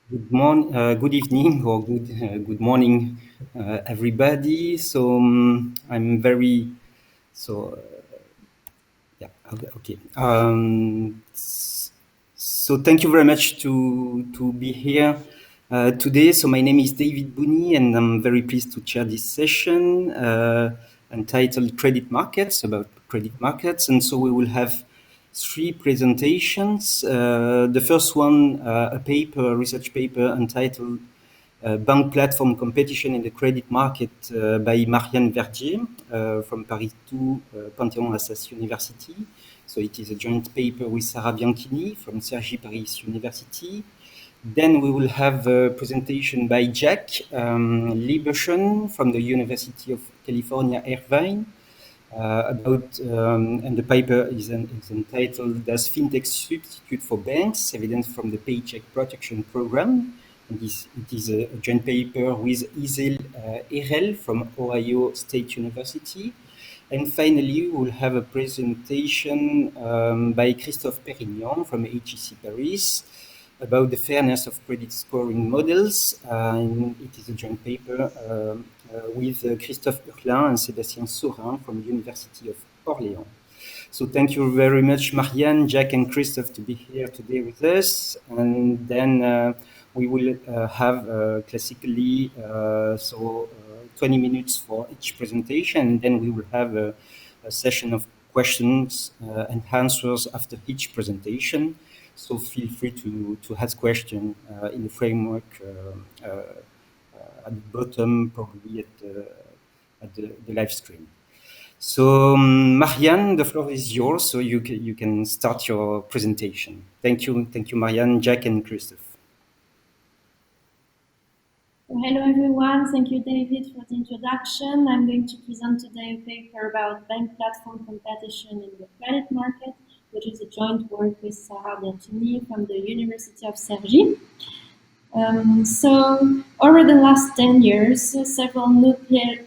Good evening, or good morning, everybody. So I'm very so yeah okay. So thank you very much to be here today. So my name is David BOUNIE, and I'm very pleased to chair this session entitled "Credit Markets" about credit markets. And so we will have three presentations. The first one, a research paper entitled Bank Platform Competition in the Credit Market by Marianne Verdier from Paris 2 Panthéon-Assas University. So it is a joint paper with Sara Bianchini from Cergy Paris University. Then we will have a presentation by Jack LIEBERSOHN from the University of California, Irvine, and the paper is entitled "Does FinTech Substitute for Banks? Evidence from the Paycheck Protection Program." And it is a joint paper with Isil EREL from Ohio State University. And finally, we'll have a presentation by Christophe Perignon from HEC Paris about the fairness of credit scoring models. And it is a joint paper with Christophe HURLIN and Sébastien SAURIN from the University of Orléans. So thank you very much, Marianne, Jack, and Christophe, to be here today with us. And then we will have classically 20 minutes for each presentation, and then we will have a session of questions and answers after each presentation. So feel free to ask questions in the framework at the bottom, probably at the live stream. So Marianne, the floor is yours, so you can start your presentation. Thank you, Marianne, Jack, and Christophe. Hello everyone, thank you David for the introduction. I'm going to present today a paper about bank platform competition in the credit market, which is a joint work with Sara Bianchini from the University of Cergy. So over the last 10 years, several new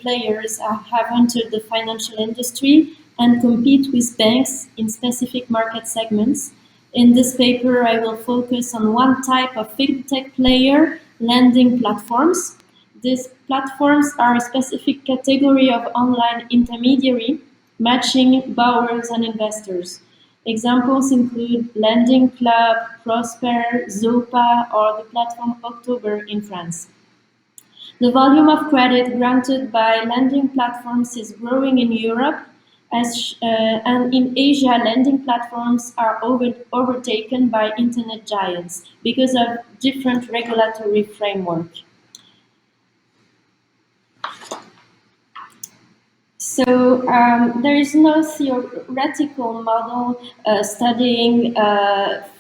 players have entered the financial industry and compete with banks in specific market segments. In this paper, I will focus on one type of fintech player, lending platforms. These platforms are a specific category of online intermediary, matching borrowers and investors. Examples include Lending Club, Prosper, Zopa, or the platform October in France. The volume of credit granted by lending platforms is growing in Europe, and in Asia, lending platforms are overtaken by internet giants because of different regulatory framework. So there is no theoretical model studying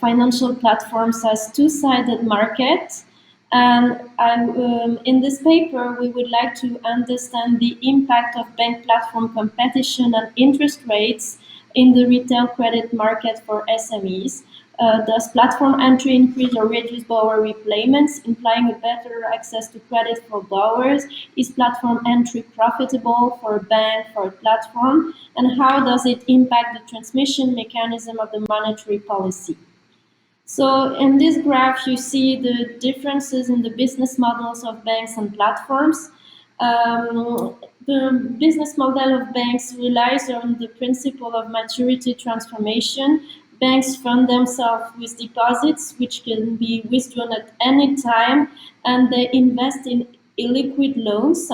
financial platforms as two-sided market. And in this paper, we would like to understand the impact of bank platform competition and interest rates in the retail credit market for SMEs. Does platform entry increase or reduce borrower repayments, implying a better access to credit for borrowers? Is platform entry profitable for a bank, for a platform? And how does it impact the transmission mechanism of the monetary policy? So in this graph, you see the differences in the business models of banks and platforms. The business model of banks relies on the principle of maturity transformation. Banks fund themselves with deposits, which can be withdrawn at any time, and they invest in illiquid loans.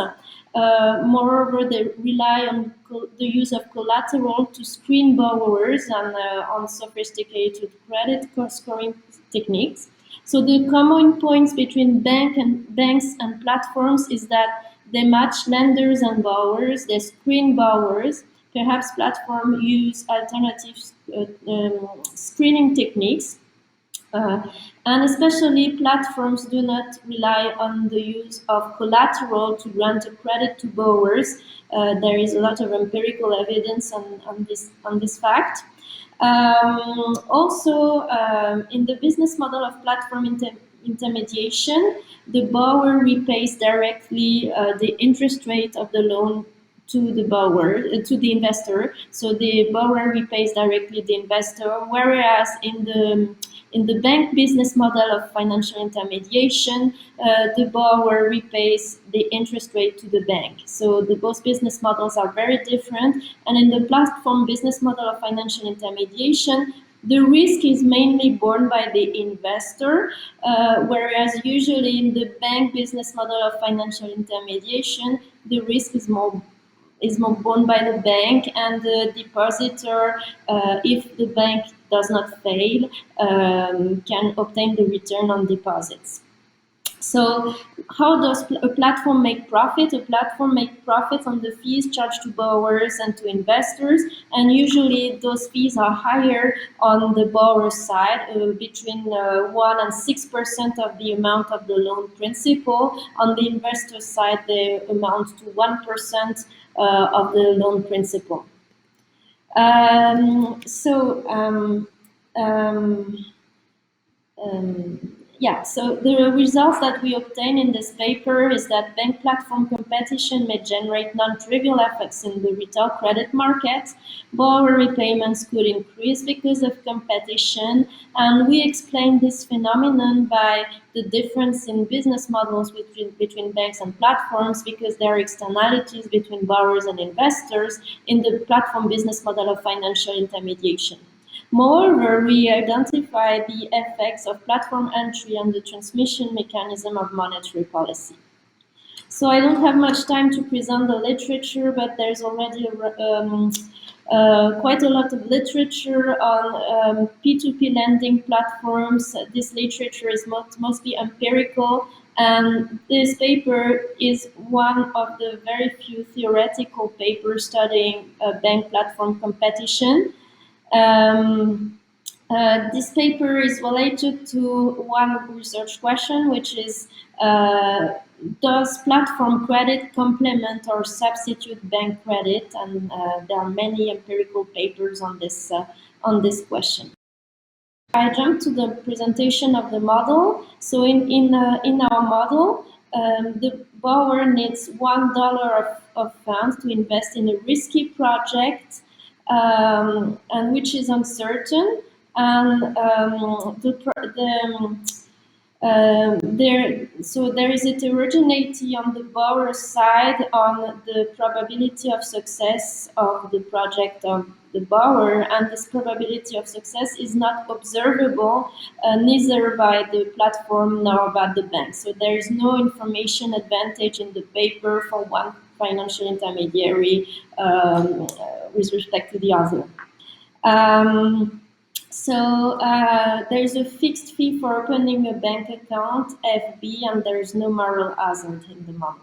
Moreover, they rely on the use of collateral to screen borrowers and on sophisticated credit scoring techniques. So the common points between banks and platforms is that they match lenders and borrowers, they screen borrowers. Perhaps platforms use alternative screening techniques. And especially platforms do not rely on the use of collateral to grant a credit to borrowers. There is a lot of empirical evidence on this fact. Also, in the business model of platform intermediation, the borrower repays directly the interest rate of the loan to the borrower, to the investor. So the borrower repays directly the investor, whereas in In the bank business model of financial intermediation, the borrower repays the interest rate to the bank. So both business models are very different. And in the platform business model of financial intermediation, the risk is mainly borne by the investor, whereas usually in the bank business model of financial intermediation, the risk is more borne by the bank, and the depositor, if the bank does not fail, can obtain the return on deposits. So how does a platform make profit? A platform makes profit on the fees charged to borrowers and to investors, and usually those fees are higher on the borrower side, between 1 and 6% of the amount of the loan principal. On the investor side, they amount to 1% of the loan principal. So the results that we obtain in this paper is that bank platform competition may generate non-trivial effects in the retail credit market. Borrower repayments could increase because of competition, and we explain this phenomenon by the difference in business models between banks and platforms, because there are externalities between borrowers and investors in the platform business model of financial intermediation. Moreover, we identify the effects of platform entry on the transmission mechanism of monetary policy. So I don't have much time to present the literature, but there's already quite a lot of literature on P2P lending platforms. This literature is mostly empirical, and this paper is one of the very few theoretical papers studying bank platform competition. This paper is related to one research question, which is, does platform credit complement or substitute bank credit? And there are many empirical papers on this question. I jump to the presentation of the model. So in our model, the borrower needs $1 of funds to invest in a risky project, and which is uncertain, and there is heterogeneity on the borrower side on the probability of success of the project of the borrower, and this probability of success is not observable neither by the platform nor by the bank. So there is no information advantage in the paper for one financial intermediary with respect to the other. There's a fixed fee for opening a bank account, FB, and there's no moral hazard in the model.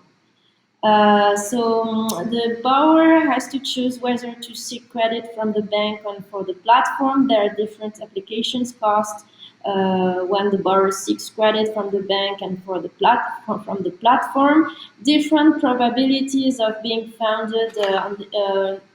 The borrower has to choose whether to seek credit from the bank and for the platform. There are different applications costs when the borrower seeks credit from the bank and for the platform. Different probabilities of being funded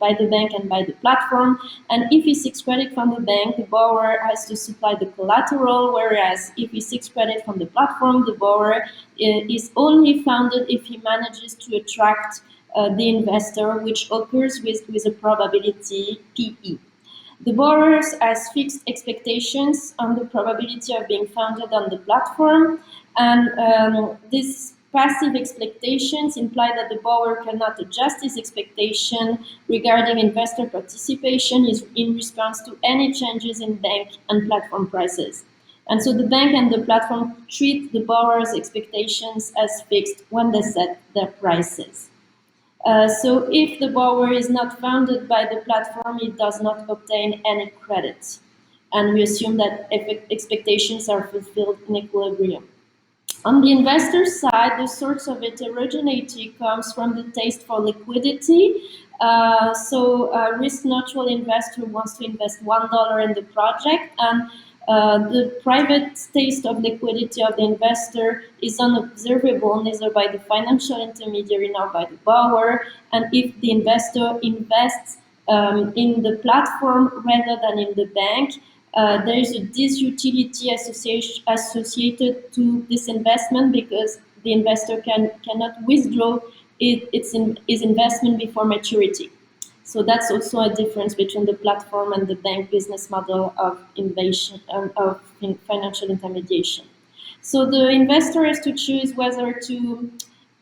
by the bank and by the platform. And if he seeks credit from the bank, the borrower has to supply the collateral, whereas if he seeks credit from the platform, the borrower is only funded if he manages to attract the investor, which occurs with a probability PE. The borrowers has fixed expectations on the probability of being funded on the platform, and these passive expectations imply that the borrower cannot adjust his expectation regarding investor participation in response to any changes in bank and platform prices. And so the bank and the platform treat the borrower's expectations as fixed when they set their prices. So if the borrower is not funded by the platform, it does not obtain any credit. And we assume that expectations are fulfilled in equilibrium. On the investor side, the source of heterogeneity comes from the taste for liquidity. A risk-neutral investor wants to invest $1 in the project, and the private taste of liquidity of the investor is unobservable neither by the financial intermediary nor by the borrower. And if the investor invests in the platform rather than in the bank, there is a disutility associated to this investment, because the investor cannot withdraw his investment before maturity. So that's also a difference between the platform and the bank business model of innovation of financial intermediation. So the investor has to choose whether to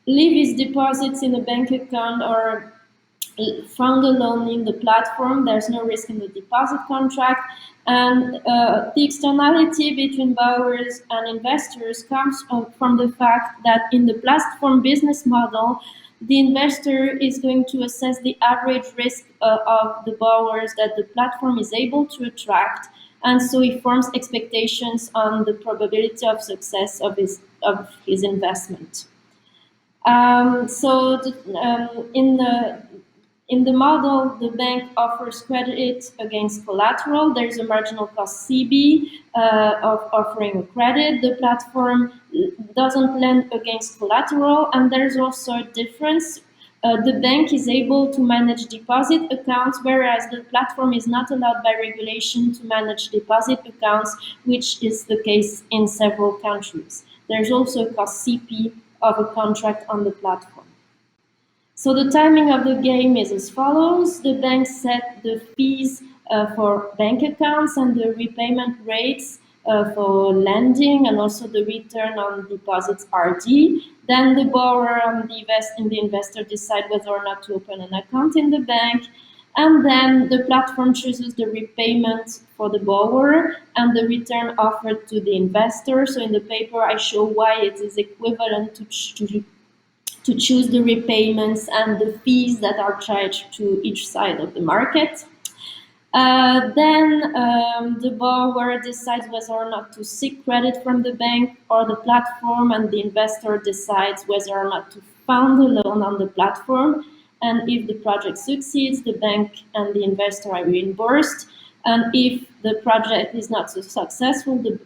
leave his deposits in a bank account or fund a loan in the platform. There's no risk in the deposit contract. And the externality between borrowers and investors comes from the fact that in the platform business model, the investor is going to assess the average risk of the borrowers that the platform is able to attract, and so he forms expectations on the probability of success of his investment. In the model, the bank offers credit against collateral. There's a marginal cost CB of offering a credit. The platform doesn't lend against collateral, and there's also a difference. The bank is able to manage deposit accounts, whereas the platform is not allowed by regulation to manage deposit accounts, which is the case in several countries. There's also a cost CP of a contract on the platform. So the timing of the game is as follows. The bank set the fees for bank accounts and the repayment rates for lending, and also the return on deposits RD. Then the borrower and the investor decide whether or not to open an account in the bank. And then the platform chooses the repayment for the borrower and the return offered to the investor. So in the paper, I show why it is equivalent to choose the repayments and the fees that are charged to each side of the market. Then the borrower decides whether or not to seek credit from the bank or the platform, and the investor decides whether or not to fund a loan on the platform. And if the project succeeds, the bank and the investor are reimbursed. And if the project is not so successful, the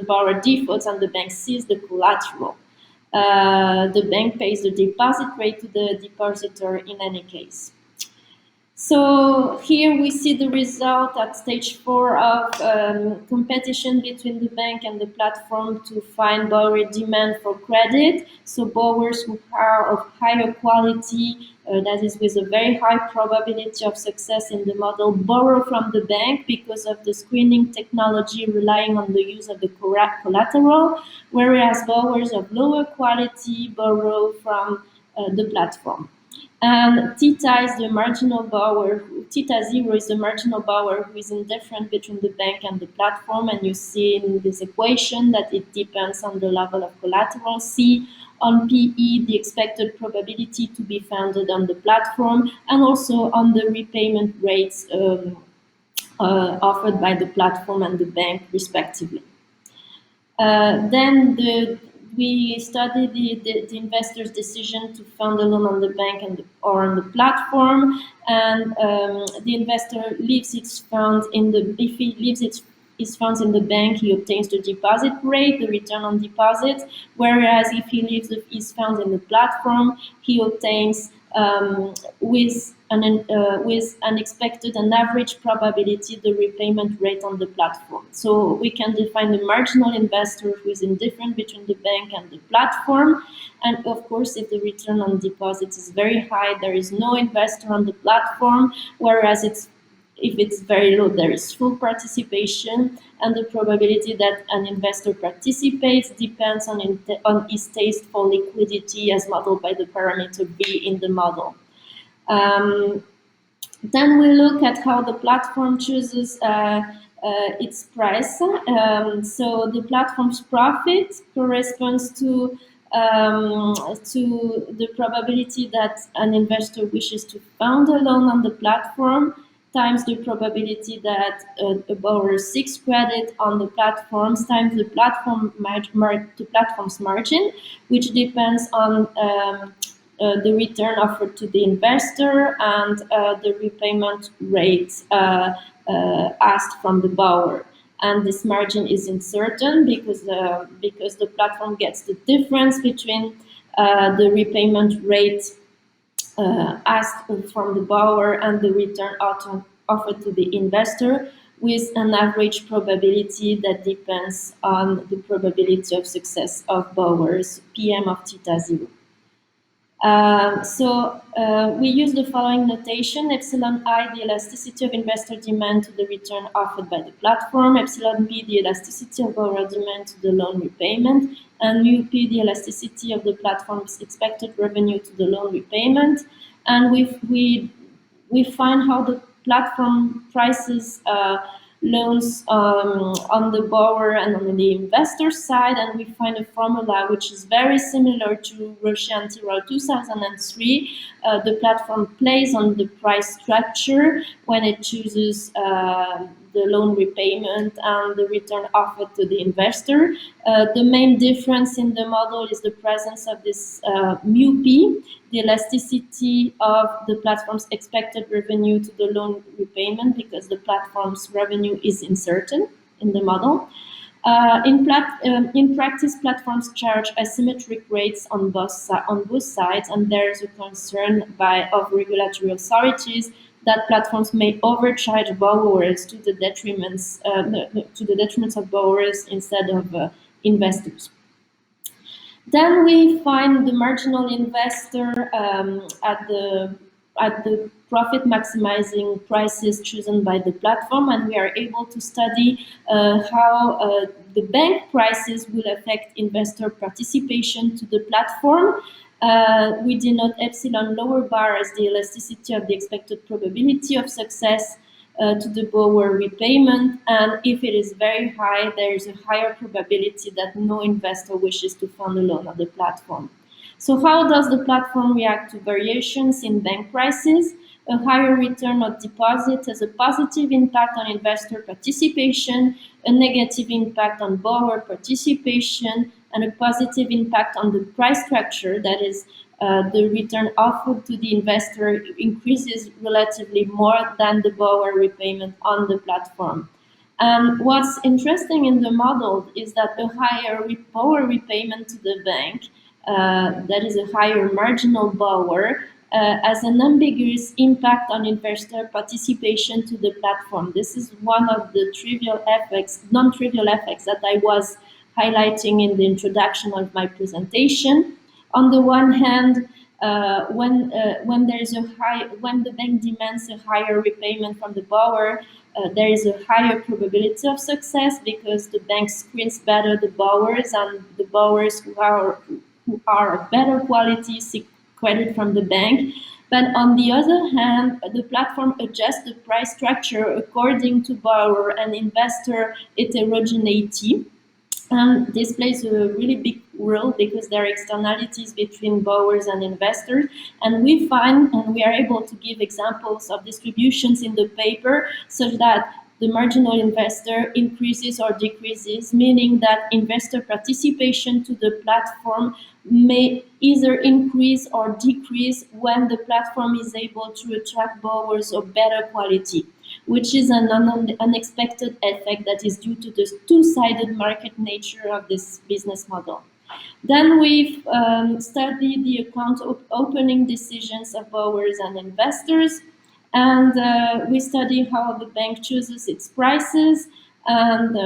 borrower defaults and the bank seizes the collateral. The bank pays the deposit rate to the depositor in any case. So here we see the result at stage 4 of competition between the bank and the platform to find borrower demand for credit. So borrowers who are of higher quality, that is with a very high probability of success in the model, borrow from the bank because of the screening technology relying on the use of the collateral, whereas borrowers of lower quality borrow from the platform. And theta is the marginal borrower. Theta 0 is the marginal borrower who is indifferent between the bank and the platform. And you see in this equation that it depends on the level of collateral. C on PE, the expected probability to be funded on the platform, and also on the repayment rates offered by the platform and the bank, respectively. Then we study the investor's decision to fund a loan on the bank or on the platform, and the investor leaves its funds if he leaves his funds in the bank, he obtains the deposit rate, the return on deposit, whereas if he leaves his funds in the platform, he obtains with an expected and average probability the repayment rate on the platform. So we can define the marginal investor who is indifferent between the bank and the platform. And of course, if the return on deposits is very high, there is no investor on the platform, whereas if it's very low, there is full participation, and the probability that an investor participates depends on his taste for liquidity as modeled by the parameter B in the model. Then we look at how the platform chooses its price. So the platform's profit corresponds to the probability that an investor wishes to fund a loan on the platform times the probability that a borrower seeks credit on the platforms times the platform's margin, which depends on the return offered to the investor and the repayment rate asked from the borrower. And this margin is uncertain because the platform gets the difference between the repayment rate asked from the borrower and the return offered to the investor, with an average probability that depends on the probability of success of borrowers, PM of theta 0. We use the following notation: epsilon I, the elasticity of investor demand to the return offered by the platform; epsilon B, the elasticity of borrower demand to the loan repayment; and mu P, the elasticity of the platform's expected revenue to the loan repayment. And we find how the platform prices loans on the borrower and on the investor side, and we find a formula which is very similar to Russia and Tyrol 2003. The platform plays on the price structure when it chooses the loan repayment and the return offered to the investor. The main difference in the model is the presence of this mu P, the elasticity of the platform's expected revenue to the loan repayment, because the platform's revenue is uncertain in the model. In practice, platforms charge asymmetric rates on both sides, and there is a concern of regulatory authorities that platforms may overcharge borrowers to the detriment of borrowers instead of investors. Then we find the marginal investor at the profit maximizing prices chosen by the platform, and we are able to study how the bank prices will affect investor participation to the platform. We denote epsilon lower bar as the elasticity of the expected probability of success to the borrower repayment, and if it is very high, there is a higher probability that no investor wishes to fund a loan on the platform. So how does the platform react to variations in bank prices? A higher return of deposit has a positive impact on investor participation, a negative impact on borrower participation, and a positive impact on the price structure, that is, the return offered to the investor increases relatively more than the borrower repayment on the platform. And what's interesting in the model is that a higher borrower repayment to the bank, that is a higher marginal borrower, has an ambiguous impact on investor participation to the platform. This is one of the non-trivial effects that I was highlighting in the introduction of my presentation. On the one hand, when the bank demands a higher repayment from the borrower, there is a higher probability of success because the bank screens better the borrowers, and the borrowers who are of better quality seek credit from the bank. But on the other hand, the platform adjusts the price structure according to borrower and investor heterogeneity. And this plays a really big role because there are externalities between borrowers and investors. And we are able to give examples of distributions in the paper such that the marginal investor increases or decreases, meaning that investor participation to the platform may either increase or decrease when the platform is able to attract borrowers of better quality, which is an unexpected effect that is due to the two-sided market nature of this business model. Then we've studied the account opening decisions of borrowers and investors, and we study how the bank chooses its prices, and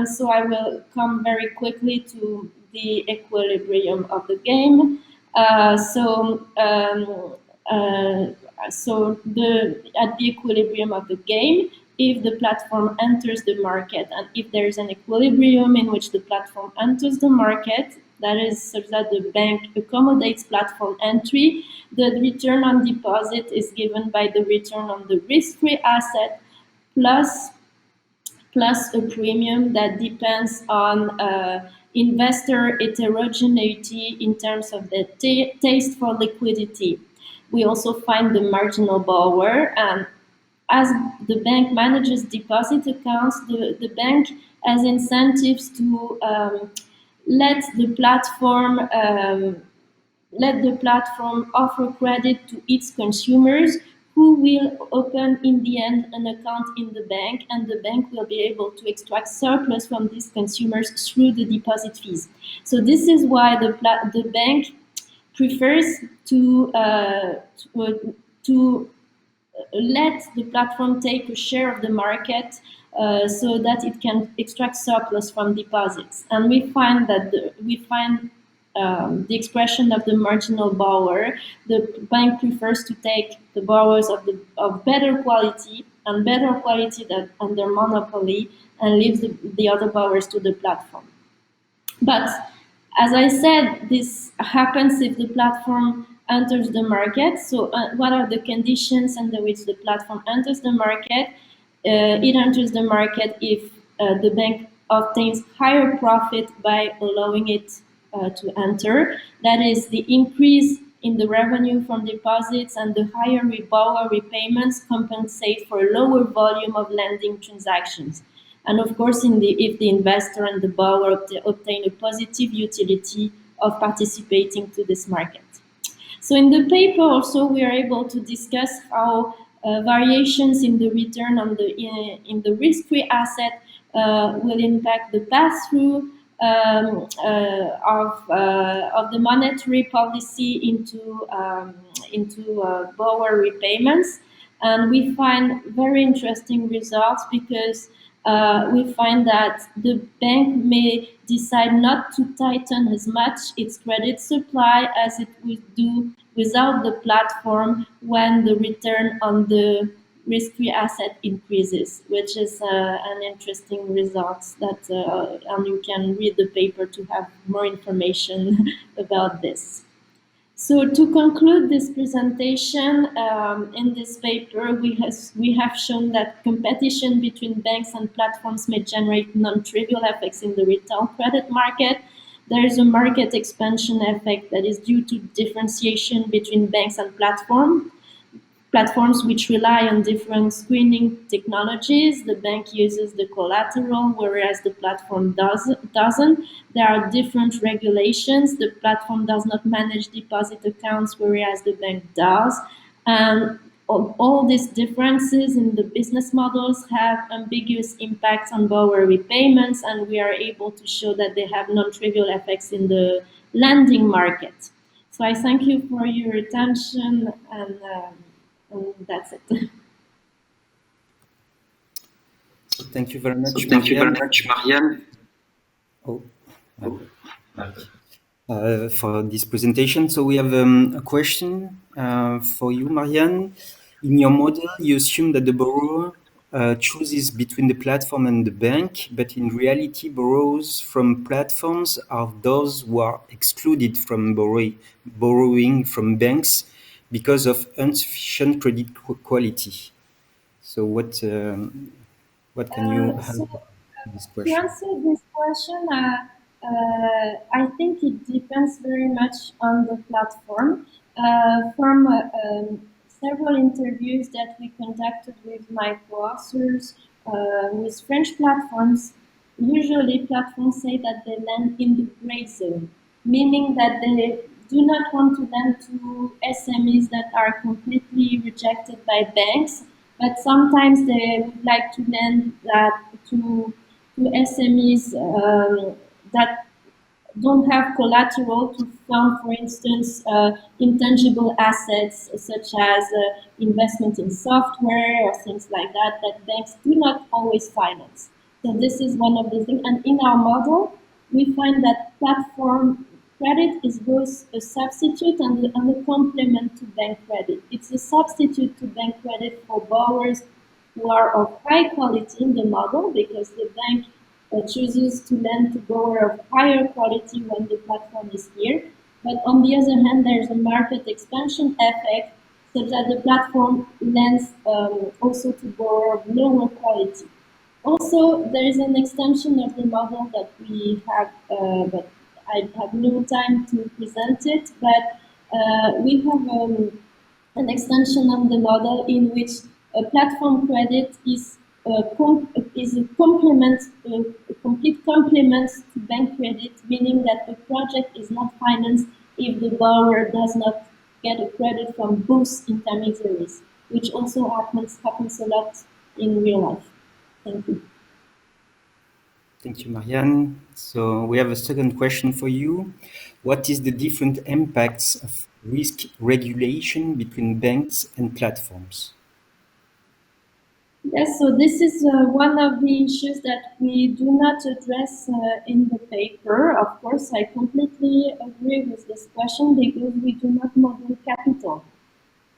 so I will come very quickly to the equilibrium of the game. At the equilibrium of the game, if the platform enters the market, and if there is an equilibrium in which the platform enters the market, that is such that the bank accommodates platform entry, the return on deposit is given by the return on the risk-free asset plus a premium that depends on investor heterogeneity in terms of the taste for liquidity. We also find the marginal borrower, and as the bank manages deposit accounts, the bank has incentives to let the platform offer credit to its consumers, who will open in the end an account in the bank, and the bank will be able to extract surplus from these consumers through the deposit fees. So this is why the bank prefers to let the platform take a share of the market so that it can extract surplus from deposits. And we find that the expression of the marginal borrower. The bank prefers to take the borrowers of better quality and better quality than under monopoly, and leaves the other borrowers to the platform. But as I said, this happens if the platform enters the market. So what are the conditions under which the platform enters the market? It enters the market if the bank obtains higher profit by allowing it to enter. That is, the increase in the revenue from deposits and the higher borrower repayments compensate for a lower volume of lending transactions. And of course, if the investor and the borrower obtain a positive utility of participating to this market. So in the paper also, we are able to discuss how variations in the return on in the risk-free asset will impact the pass-through of the monetary policy into borrower repayments. And we find very interesting results because we find that the bank may decide not to tighten as much its credit supply as it would do without the platform when the return on the risk-free asset increases, which is an interesting result that and you can read the paper to have more information about this. So to conclude this presentation, in this paper, we have shown that competition between banks and platforms may generate non-trivial effects in the retail credit market. There is a market expansion effect that is due to differentiation between banks and platforms which rely on different screening technologies. The bank uses the collateral, whereas the platform doesn't. There are different regulations. The platform does not manage deposit accounts, whereas the bank does. And all these differences in the business models have ambiguous impacts on borrower repayments, and we are able to show that they have non-trivial effects in the lending market. So I thank you for your attention, and that's it. Thank you very much, Marianne. Thank you very much, Marianne. For this presentation. So we have a question for you, Marianne. In your model, you assume that the borrower chooses between the platform and the bank, but in reality, borrowers from platforms are those who are excluded from borrowing from banks because of insufficient credit quality. So what can you answer this question? To answer this question, I think it depends very much on the platform. From several interviews that we conducted with my co-authors with French platforms, usually platforms say that they lend in the gray zone, meaning that they do not want to lend to SMEs that are completely rejected by banks, but sometimes they would like to lend to SMEs that don't have collateral to fund, for instance, intangible assets such as investment in software or things like that banks do not always finance. So this is one of the things. And in our model, we find that platform credit is both a substitute and a complement to bank credit. It's a substitute to bank credit for borrowers who are of high quality in the model, because the bank chooses to lend to borrowers of higher quality when the platform is here. But on the other hand, there's a market expansion effect such that the platform lends also to borrowers of lower quality. Also, there is an extension of the model that we have, but I have no time to present it, but we have an extension of the model in which a platform credit is a complete complement to bank credit, meaning that the project is not financed if the borrower does not get a credit from both intermediaries, which also happens a lot in real life. Thank you. Thank you, Marianne. So we have a second question for you. What is the different impacts of risk regulation between banks and platforms? Yes, so this is one of the issues that we do not address in the paper. Of course, I completely agree with this question because we do not model capital.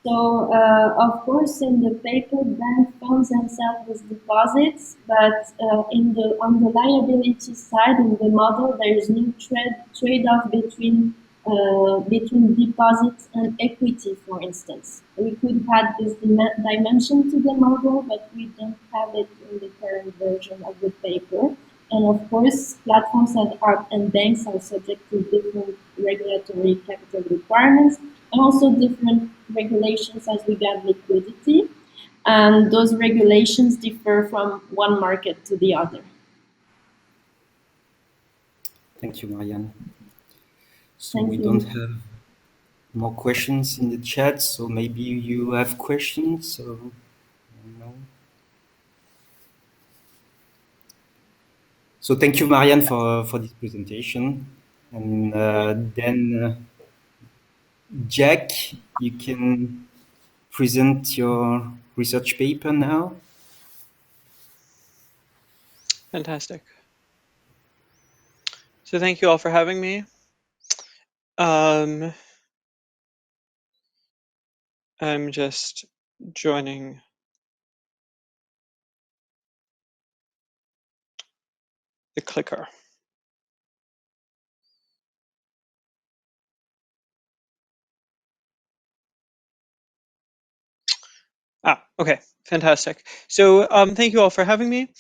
So, of course, in the paper, bank funds themselves with deposits, but on the liability side, in the model, there is no trade-off between deposits and equity, for instance. We could add this dimension to the model, but we don't have it in the current version of the paper. And of course, platforms and banks are subject to different regulatory capital requirements and also different regulations as regards liquidity. And those regulations differ from one market to the other. Thank you, Marianne. So Thank we you. don't have more questions in the chat, so maybe you have questions. So, I don't know. So thank you, Marianne, for this presentation. And then, Jack, you can present your research paper now. Fantastic. So thank you all for having me. I'm just joining the clicker. Okay, fantastic. So thank you all for having me.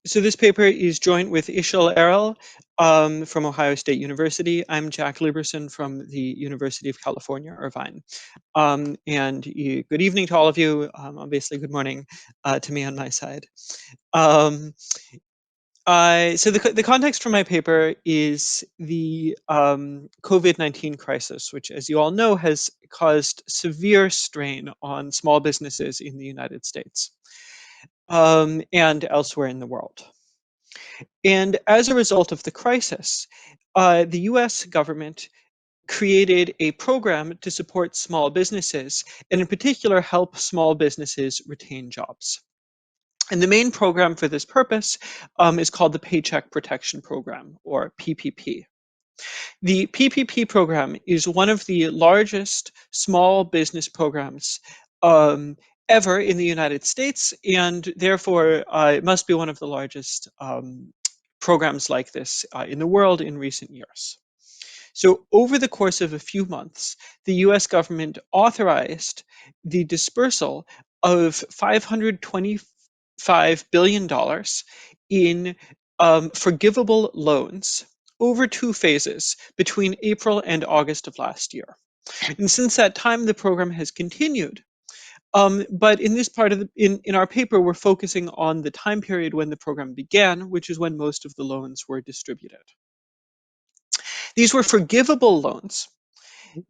So this paper is joint with Isil EREL from Ohio State University. I'm Jack Lieberson from the University of California, Irvine. And good evening to all of you. Obviously, good morning to me on my side. So the context for my paper is the COVID-19 crisis, which, as you all know, has caused severe strain on small businesses in the United States and elsewhere in the world. And as a result of the crisis, the US government created a program to support small businesses, and in particular, help small businesses retain jobs. And the main program for this purpose is called the Paycheck Protection Program, or PPP. The PPP program is one of the largest small business programs ever in the United States, and therefore it must be one of the largest programs like this in the world in recent years. So over the course of a few months, the US government authorized the dispersal of $525 billion in forgivable loans over 2 phases between April and August of last year. And since that time, the program has continued. But in this part of in our paper, we're focusing on the time period when the program began, which is when most of the loans were distributed. These were forgivable loans,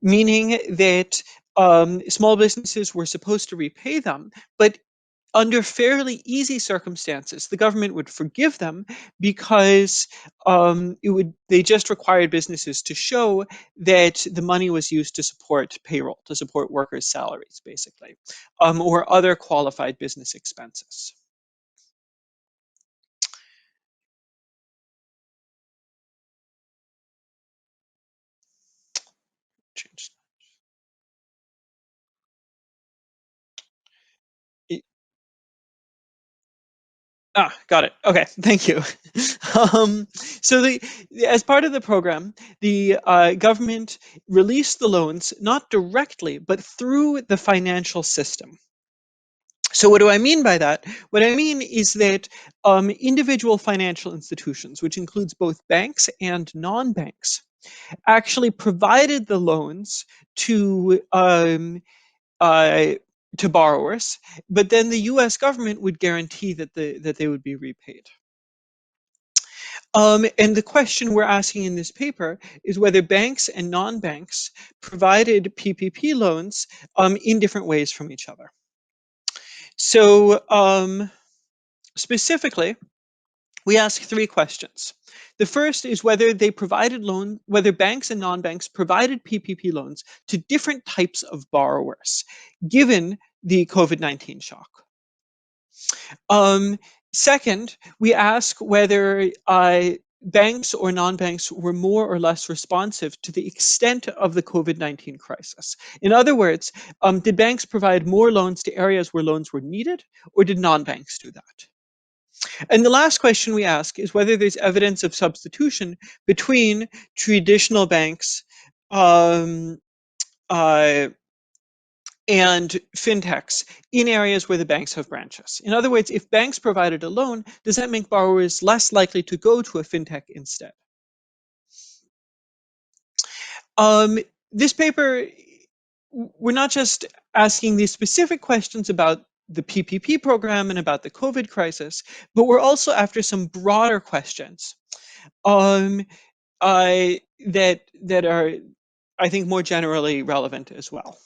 meaning that small businesses were supposed to repay them, but under fairly easy circumstances, the government would forgive them because they just required businesses to show that the money was used to support payroll, to support workers' salaries, basically, or other qualified business expenses. Change. Got it. Okay, thank you. So as part of the program, the government released the loans not directly, but through the financial system. So what do I mean by that? What I mean is that individual financial institutions, which includes both banks and non-banks, actually provided the loans to borrowers, but then the U.S. government would guarantee that they would be repaid. And the question we're asking in this paper is whether banks and non-banks provided PPP loans in different ways from each other. So specifically, we ask 3 questions. The first is whether whether banks and non-banks provided PPP loans to different types of borrowers, given the COVID-19 shock. Second, we ask whether banks or non-banks were more or less responsive to the extent of the COVID-19 crisis. In other words, did banks provide more loans to areas where loans were needed, or did non-banks do that? And the last question we ask is whether there's evidence of substitution between traditional banks um, uh, and fintechs in areas where the banks have branches. In other words, if banks provided a loan, does that make borrowers less likely to go to a fintech instead? This paper, we're not just asking these specific questions about the PPP program and about the COVID crisis, but we're also after some broader questions um, that are, I think, more generally relevant as well.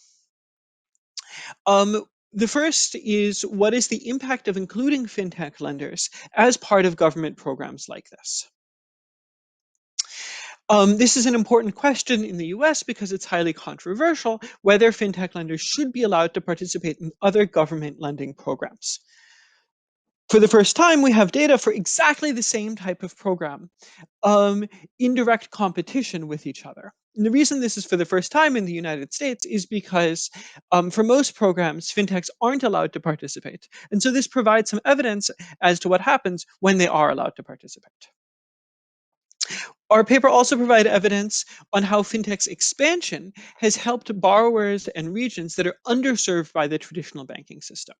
The first is, what is the impact of including fintech lenders as part of government programs like this? This is an important question in the US because it's highly controversial whether fintech lenders should be allowed to participate in other government lending programs. For the first time, we have data for exactly the same type of program in direct competition with each other. And the reason this is for the first time in the United States is because for most programs, fintechs aren't allowed to participate. And so this provides some evidence as to what happens when they are allowed to participate. Our paper also provides evidence on how fintech's expansion has helped borrowers and regions that are underserved by the traditional banking system.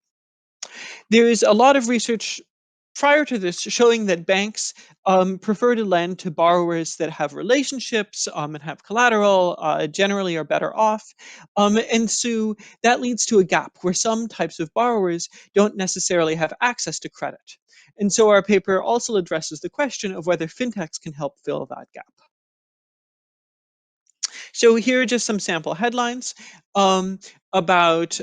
There is a lot of research prior to this showing that banks prefer to lend to borrowers that have relationships and have collateral, generally are better off. And so that leads to a gap where some types of borrowers don't necessarily have access to credit. And so our paper also addresses the question of whether fintechs can help fill that gap. So here are just some sample headlines about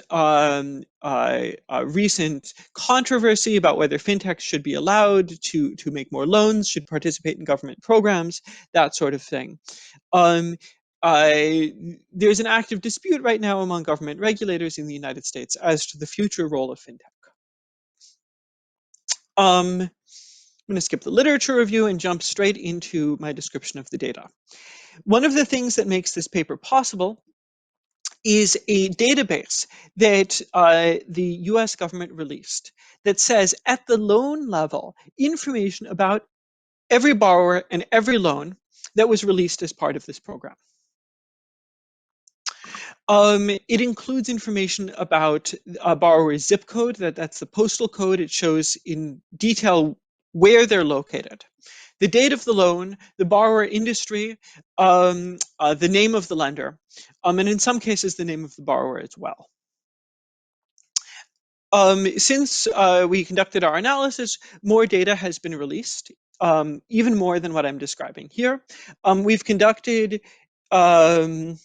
recent controversy about whether fintechs should be allowed to make more loans, should participate in government programs, that sort of thing. There's an active dispute right now among government regulators in the United States as to the future role of fintech. I'm going to skip the literature review and jump straight into my description of the data. One of the things that makes this paper possible is a database that the US government released that says at the loan level, information about every borrower and every loan that was released as part of this program. It includes information about a borrower's zip code, that's the postal code. It shows in detail where they're located, the date of the loan, the borrower industry, the name of the lender, and in some cases, the name of the borrower as well. Since we conducted our analysis, more data has been released, even more than what I'm describing here. We've conducted our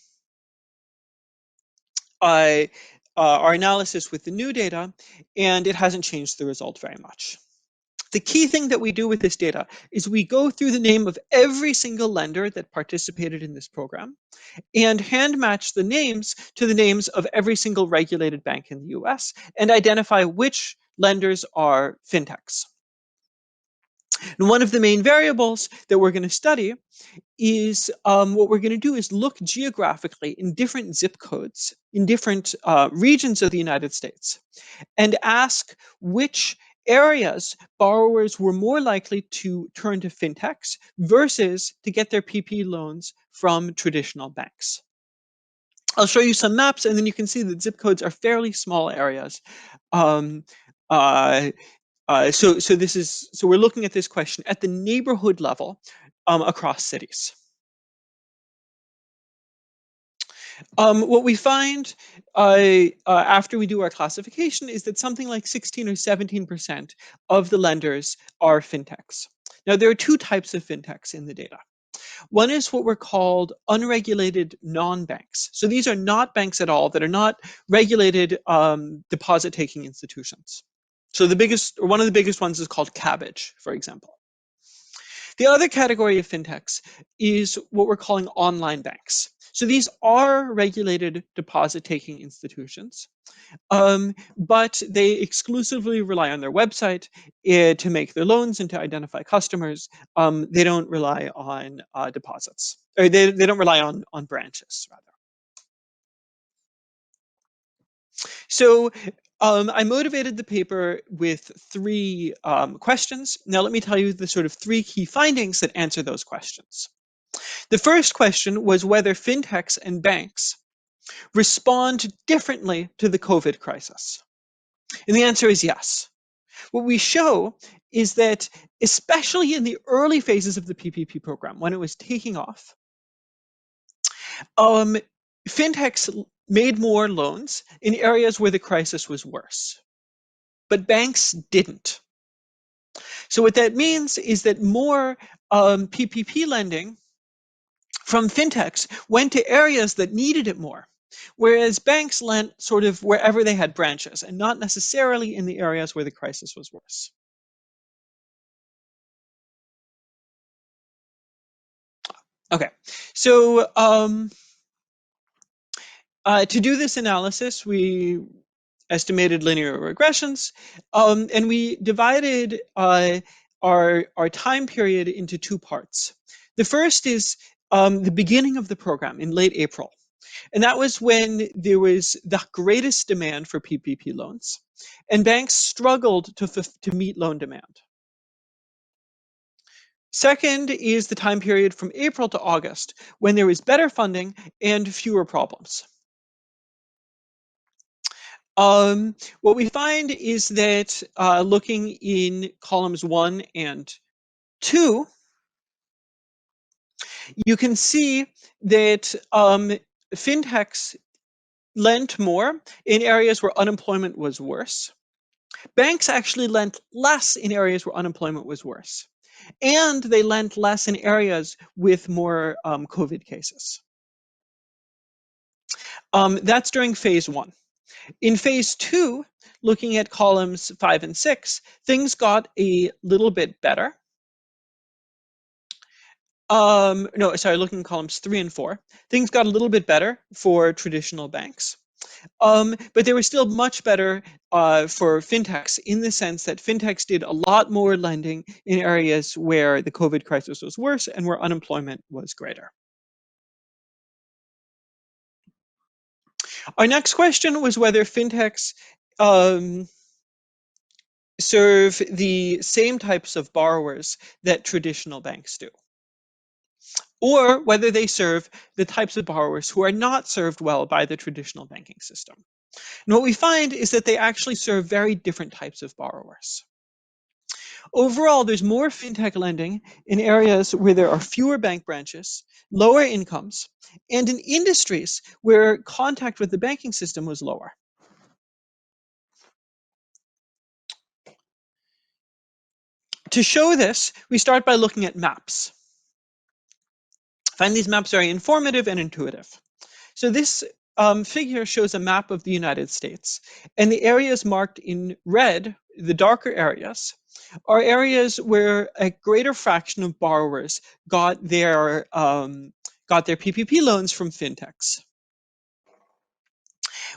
analysis with the new data, and it hasn't changed the result very much. The key thing that we do with this data is we go through the name of every single lender that participated in this program and hand match the names to the names of every single regulated bank in the US and identify which lenders are fintechs. And one of the main variables that we're going to study is what we're going to do is look geographically in different zip codes in different regions of the United States and ask which areas borrowers were more likely to turn to fintechs versus to get their PP loans from traditional banks. I'll show you some maps, and then you can see that zip codes are fairly small areas. So we're looking at this question at the neighborhood level across cities. What we find after we do our classification is that something like 16 or 17% of the lenders are fintechs. Now, there are two types of fintechs in the data. One is what we're called unregulated non-banks. So these are not banks at all that are not regulated deposit-taking institutions. So one of the biggest ones is called Cabbage, for example. The other category of fintechs is what we're calling online banks. So these are regulated deposit-taking institutions, but they exclusively rely on their website to make their loans and to identify customers. They don't rely on deposits, or they don't rely on branches, rather. So I motivated the paper with three questions. Now let me tell you the sort of three key findings that answer those questions. The first question was whether fintechs and banks respond differently to the COVID crisis. And the answer is yes. What we show is that, especially in the early phases of the PPP program, when it was taking off, fintechs made more loans in areas where the crisis was worse, but banks didn't. So what that means is that more PPP lending from fintechs went to areas that needed it more, whereas banks lent sort of wherever they had branches and not necessarily in the areas where the crisis was worse. Okay, so to do this analysis, we estimated linear regressions, and we divided our time period into two parts. The first is the beginning of the program in late April. And that was when there was the greatest demand for PPP loans, and banks struggled to meet loan demand. Second is the time period from April to August, when there was better funding and fewer problems. What we find is that looking in columns 1 and 2, you can see that fintechs lent more in areas where unemployment was worse. Banks actually lent less in areas where unemployment was worse. And they lent less in areas with more COVID cases. That's during phase 1. In phase 2, looking at columns 5 and 6, things got a little bit better. No, sorry, looking at columns 3 and 4, things got a little bit better for traditional banks. But they were still much better for fintechs, in the sense that fintechs did a lot more lending in areas where the COVID crisis was worse and where unemployment was greater. Our next question was whether fintechs serve the same types of borrowers that traditional banks do, or whether they serve the types of borrowers who are not served well by the traditional banking system. And what we find is that they actually serve very different types of borrowers. Overall, there's more fintech lending in areas where there are fewer bank branches, lower incomes, and in industries where contact with the banking system was lower. To show this, we start by looking at maps. I find these maps very informative and intuitive. So this figure shows a map of the United States, and the areas marked in red, the darker areas, are areas where a greater fraction of borrowers got their PPP loans from fintechs.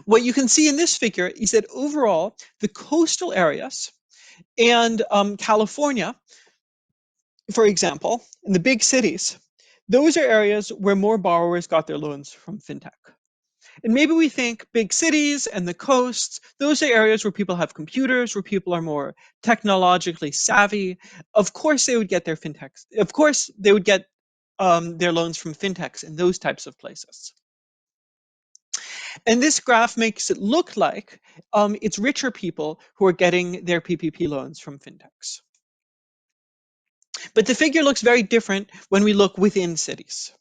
What you can see in this figure is that overall, the coastal areas and California, for example, in the big cities, those are areas where more borrowers got their loans from fintech. And maybe we think big cities and the coasts, those are areas where people have computers, where people are more technologically savvy. Of course, they would get their fintechs. Of course, they would get their loans from fintechs in those types of places. And this graph makes it look like it's richer people who are getting their PPP loans from fintechs. But the figure looks very different when we look within cities.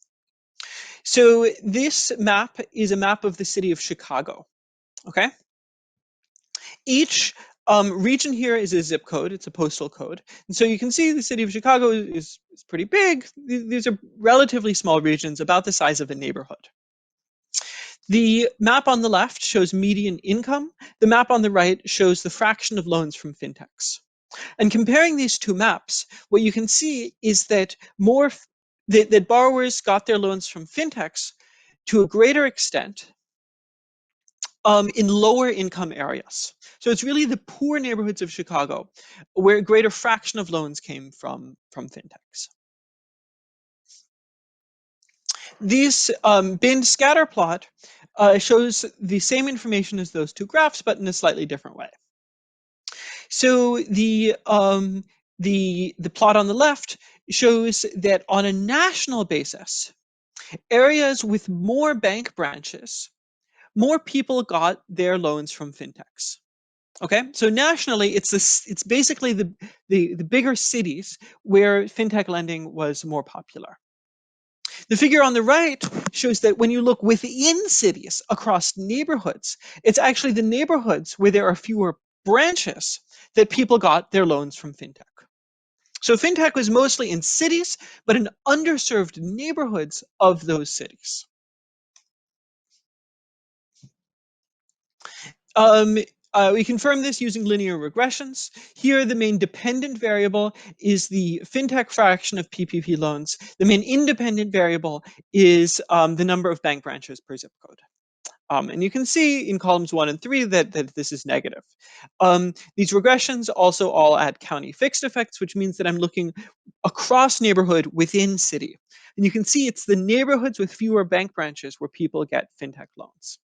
So this map is a map of the city of Chicago, okay? Each region here is a zip code, it's a postal code. And so you can see the city of Chicago is pretty big. These are relatively small regions, about the size of a neighborhood. The map on the left shows median income. The map on the right shows the fraction of loans from fintechs. And comparing these two maps, what you can see is that that borrowers got their loans from fintechs to a greater extent in lower income areas. So it's really the poor neighborhoods of Chicago where a greater fraction of loans came from fintechs. This binned scatter plot shows the same information as those two graphs, but in a slightly different way. So the plot on the left shows that on a national basis, areas with more bank branches, more people got their loans from fintechs. Okay, so nationally, it's basically the bigger cities where fintech lending was more popular. The figure on the right shows that when you look within cities across neighborhoods, it's actually the neighborhoods where there are fewer branches that people got their loans from fintech. So fintech was mostly in cities, but in underserved neighborhoods of those cities. We confirm this using linear regressions. Here, the main dependent variable is the fintech fraction of PPP loans. The main independent variable is the number of bank branches per zip code. And you can see in columns 1 and 3 that this is negative. These regressions also all add county fixed effects, which means that I'm looking across neighborhood within city. And you can see it's the neighborhoods with fewer bank branches where people get fintech loans.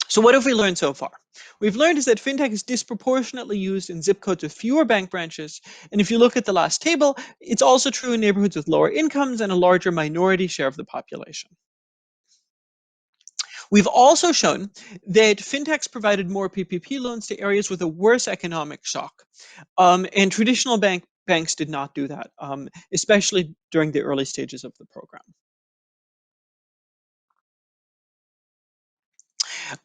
So what have we learned so far? We've learned is that fintech is disproportionately used in zip codes with fewer bank branches. And if you look at the last table, it's also true in neighborhoods with lower incomes and a larger minority share of the population. We've also shown that fintechs provided more PPP loans to areas with a worse economic shock. And traditional banks did not do that, especially during the early stages of the program.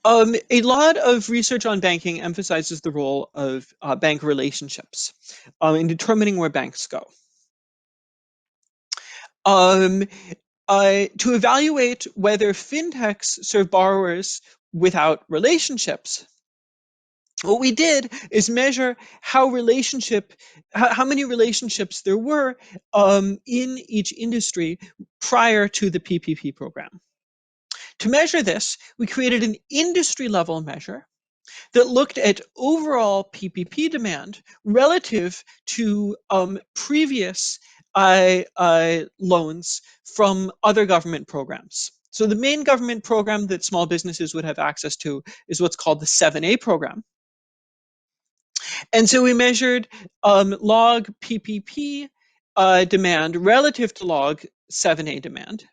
A lot of research on banking emphasizes the role of bank relationships in determining where banks go. To evaluate whether fintechs serve borrowers without relationships, what we did is measure how many relationships there were in each industry prior to the PPP program. To measure this, we created an industry-level measure that looked at overall PPP demand relative to previous loans from other government programs. So the main government program that small businesses would have access to is what's called the 7A program. And so we measured log PPP demand relative to log 7A demand.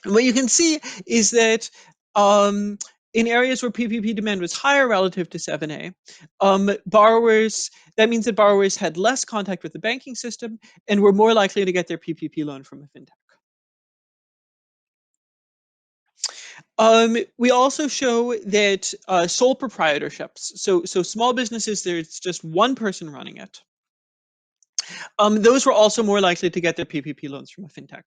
And what you can see is that in areas where PPP demand was higher relative to 7A, that means that borrowers had less contact with the banking system and were more likely to get their PPP loan from a fintech. We also show that sole proprietorships, so small businesses, there's just one person running it. Those were also more likely to get their PPP loans from a fintech.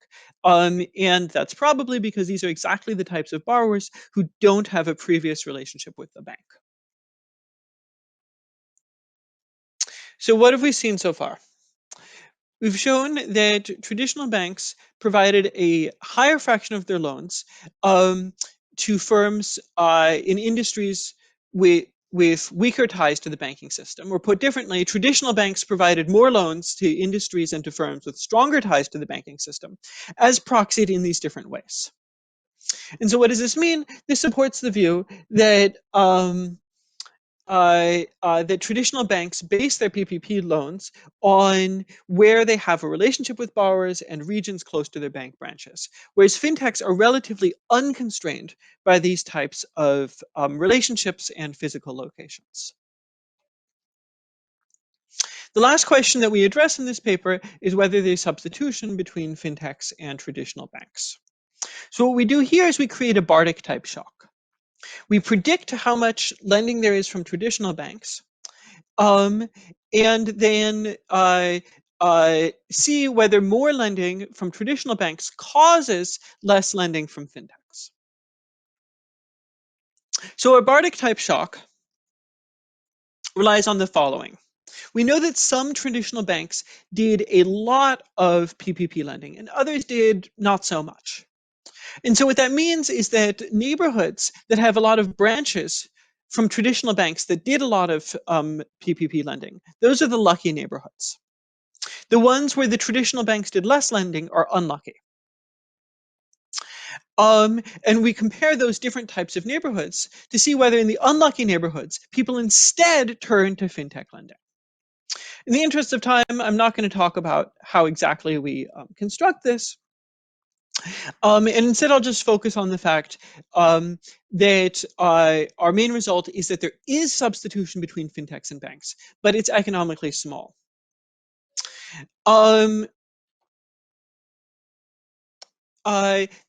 And that's probably because these are exactly the types of borrowers who don't have a previous relationship with the bank. So what have we seen so far? We've shown that traditional banks provided a higher fraction of their loans to firms in industries with weaker ties to the banking system. Or put differently, traditional banks provided more loans to industries and to firms with stronger ties to the banking system, as proxied in these different ways. And so what does this mean? This supports the view that that traditional banks base their PPP loans on where they have a relationship with borrowers and regions close to their bank branches, whereas fintechs are relatively unconstrained by these types of relationships and physical locations. The last question that we address in this paper is whether there's substitution between fintechs and traditional banks. So what we do here is we create a Bartik type shock. We predict how much lending there is from traditional banks, and then see whether more lending from traditional banks causes less lending from fintechs. So a Bartik type shock relies on the following. We know that some traditional banks did a lot of PPP lending and others did not so much. And so what that means is that neighborhoods that have a lot of branches from traditional banks that did a lot of PPP lending, those are the lucky neighborhoods. The ones where the traditional banks did less lending are unlucky. And we compare those different types of neighborhoods to see whether in the unlucky neighborhoods, people instead turn to fintech lending. In the interest of time, I'm not going to talk about how exactly we construct this. And instead, I'll just focus on the fact that our main result is that there is substitution between fintechs and banks, but it's economically small. The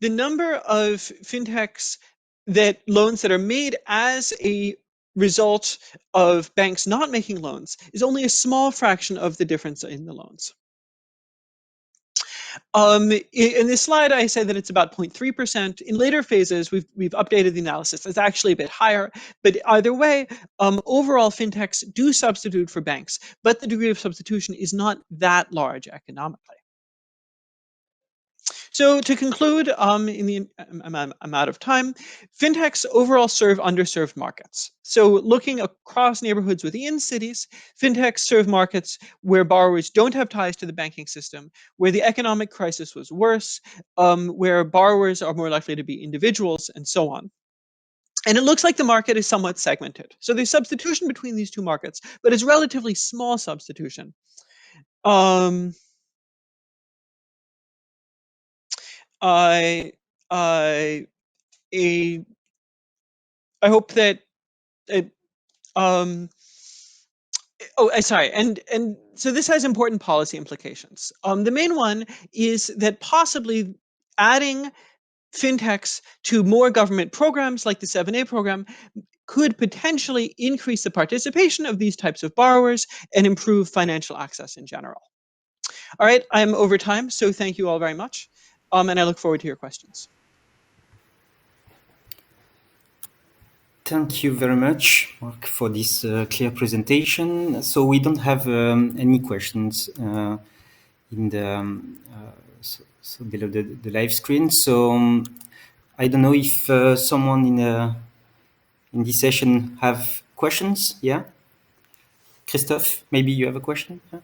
number of fintechs loans that are made as a result of banks not making loans is only a small fraction of the difference in the loans. In this slide, I say that it's about 0.3%. In later phases, we've updated the analysis. It's actually a bit higher, but either way, overall fintechs do substitute for banks, but the degree of substitution is not that large economically. So to conclude, I'm out of time. Fintechs overall serve underserved markets. So looking across neighborhoods within cities, fintechs serve markets where borrowers don't have ties to the banking system, where the economic crisis was worse, where borrowers are more likely to be individuals, and so on. And it looks like the market is somewhat segmented. So there's substitution between these two markets, but it's relatively small substitution. I hope that it, sorry, and so this has important policy implications. The main one is that possibly adding fintechs to more government programs like the 7A program could potentially increase the participation of these types of borrowers and improve financial access in general. All right, I'm over time, so thank you all very much, and I look forward to your questions. Thank you very much, Mark, for this clear presentation. So we don't have any questions in the so below the live screen. So I don't know if someone in this session have questions. Yeah, Christophe, maybe you have a question. Yeah?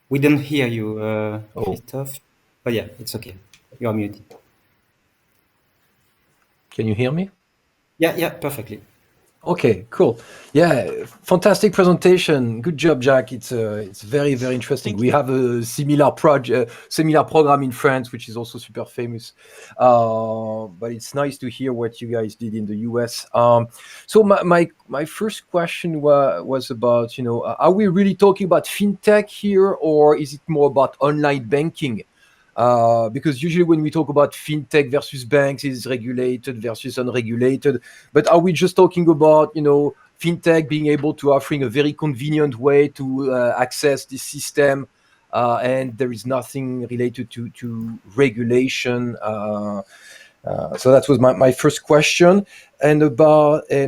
We don't hear you, Christophe. But yeah, it's okay. You are muted. Can you hear me? Yeah, perfectly. Okay, cool. Yeah, fantastic presentation. Good job, Jack. It's very, very interesting. We have a similar program in France, which is also super famous. But it's nice to hear what you guys did in the US. So my first question was about, are we really talking about fintech here, or is it more about online banking? Because usually when we talk about fintech versus banks, it's regulated versus unregulated. But are we just talking about, fintech being able to offering a very convenient way to access this system, and there is nothing related to regulation? So that was my first question. And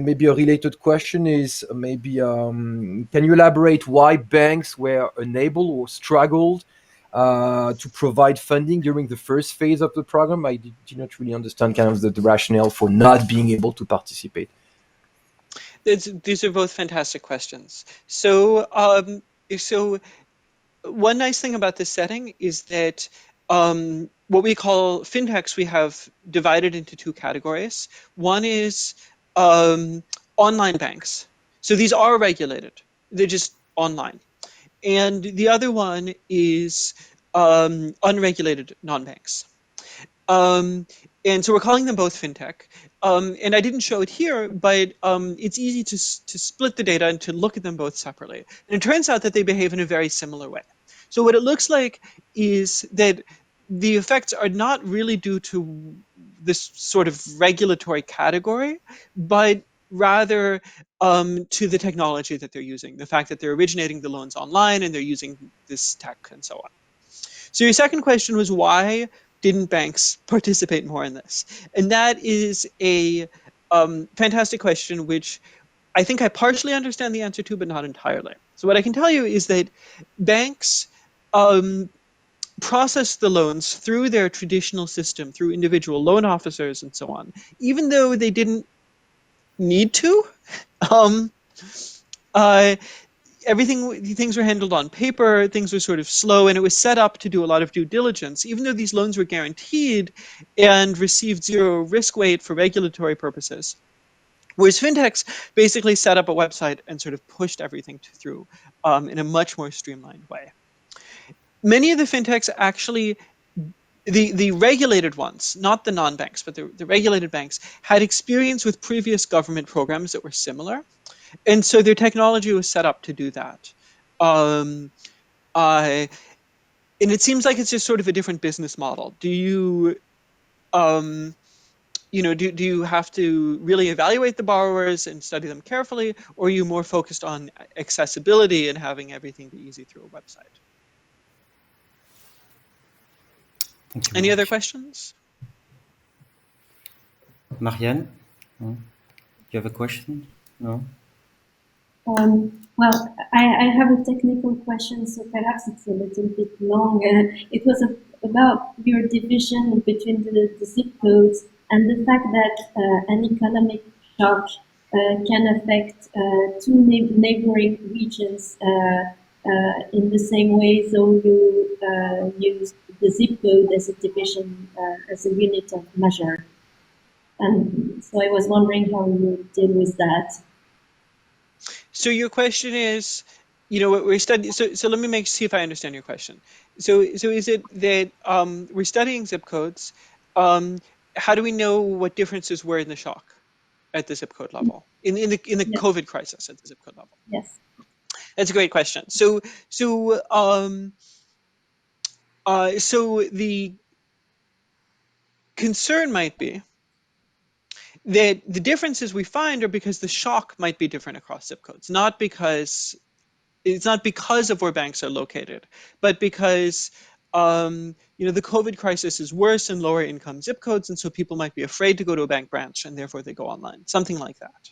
maybe a related question is can you elaborate why banks were unable or struggled to provide funding during the first phase of the program? I did not really understand kind of the rationale for not being able to participate. These are both fantastic questions. So one nice thing about this setting is that what we call fintechs, we have divided into two categories. One is online banks. So these are regulated. They're just online. And the other one is unregulated non-banks. And so we're calling them both fintech. And I didn't show it here, but it's easy to split the data and to look at them both separately. And it turns out that they behave in a very similar way. So what it looks like is that the effects are not really due to this sort of regulatory category, but rather to the technology that they're using, the fact that they're originating the loans online and they're using this tech and so on. So your second question was, why didn't banks participate more in this? And that is a fantastic question, which I think I partially understand the answer to, but not entirely. So what I can tell you is that banks process the loans through their traditional system, through individual loan officers and so on, even though they didn't need to. Um, uh, things were handled on paper, things were sort of slow, and it was set up to do a lot of due diligence, even though these loans were guaranteed and received zero risk weight for regulatory purposes. Whereas fintechs basically set up a website and sort of pushed everything through in a much more streamlined way. Many of the fintechs actually, the regulated ones, not the non-banks, but the regulated banks, had experience with previous government programs that were similar. And so their technology was set up to do that. And it seems like it's just sort of a different business model. Do you, do you have to really evaluate the borrowers and study them carefully, or are you more focused on accessibility and having everything be easy through a website? Thank you. Any other questions? Marianne, no? You have a question? No? Well, I have a technical question, so perhaps it's a little bit long. It was about your division between the zip codes and the fact that an economic shock can affect two neighboring regions in the same way, so you use the zip code as a division, as a unit of measure. And so I was wondering how you deal with that. So your question is, what we're studying. So let me see if I understand your question. So is it that we're studying zip codes? How do we know what differences were in the shock at the zip code level, in the Yes. COVID crisis at the zip code level? Yes. That's a great question. So the concern might be that the differences we find are because the shock might be different across zip codes, it's not because of where banks are located, but because the COVID crisis is worse in lower income zip codes, and so people might be afraid to go to a bank branch, and therefore they go online, something like that.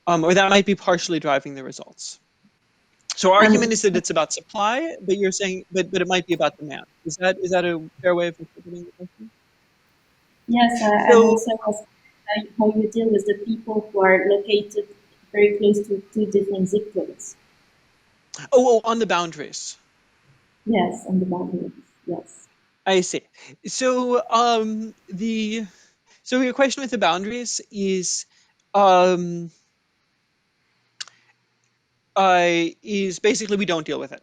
Or that might be partially driving the results. So our argument is that it's about supply, but you're saying, but it might be about demand. Is that a fair way of interpreting the question? Yes, and also how you deal with the people who are located very close to two different zip codes. Oh, on the boundaries. Yes, on the boundaries. Yes. I see. So so your question with the boundaries is basically we don't deal with it.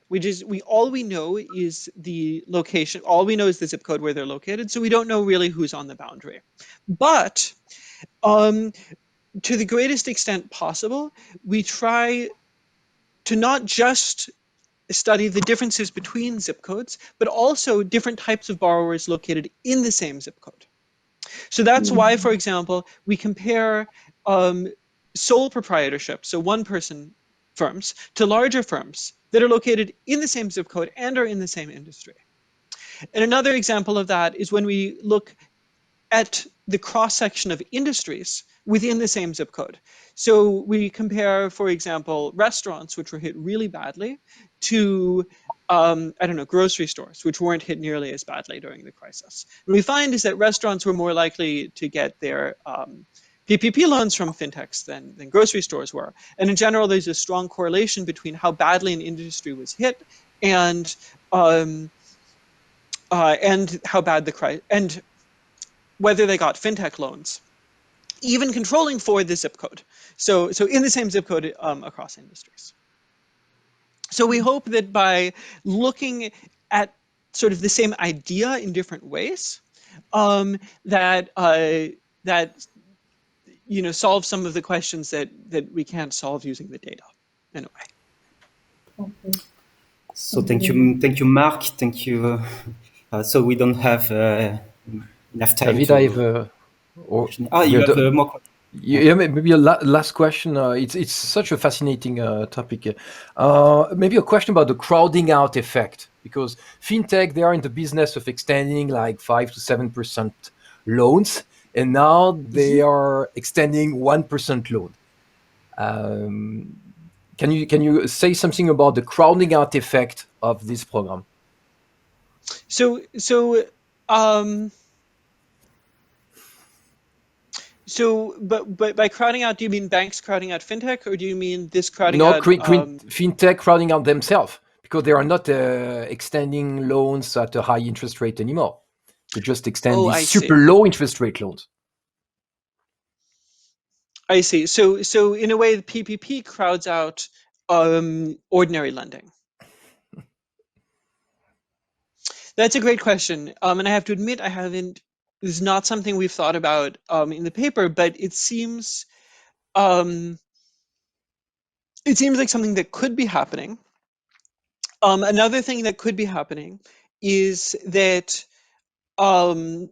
All we know is the location. All we know is the zip code where they're located. So we don't know really who's on the boundary. But to the greatest extent possible, we try to not just study the differences between zip codes, but also different types of borrowers located in the same zip code. So that's why, for example, we compare sole proprietorship, so one-person firms, to larger firms that are located in the same zip code and are in the same industry. And another example of that is when we look at the cross-section of industries within the same zip code. So we compare, for example, restaurants, which were hit really badly, to grocery stores, which weren't hit nearly as badly during the crisis. And we find is that restaurants were more likely to get their PPP loans from fintechs than grocery stores were. And in general, there's a strong correlation between how badly an industry was hit and how bad the crisis, and whether they got fintech loans, even controlling for the zip code. So in the same zip code across industries. So we hope that by looking at sort of the same idea in different ways, that solve some of the questions that we can't solve using the data in a way. Okay. So thank you, Mark. Thank you. So we don't have enough time. David, I have you have more questions. Yeah, maybe a last question. It's such a fascinating topic. Maybe a question about the crowding out effect, because fintech, they are in the business of extending like 5 to 7% loans, and now they are extending 1% loan. Can you say something about the crowding out effect of this program? So but by crowding out, do you mean banks crowding out fintech, or do you mean this crowding out? Fintech crowding out themselves because they are not extending loans at a high interest rate anymore. They just extend these super low interest rate loans. I see. So in a way, the PPP crowds out ordinary lending. That's a great question, and I have to admit I haven't. This is not something we've thought about in the paper, but it seems like something that could be happening. Another thing that could be happening is that fintechs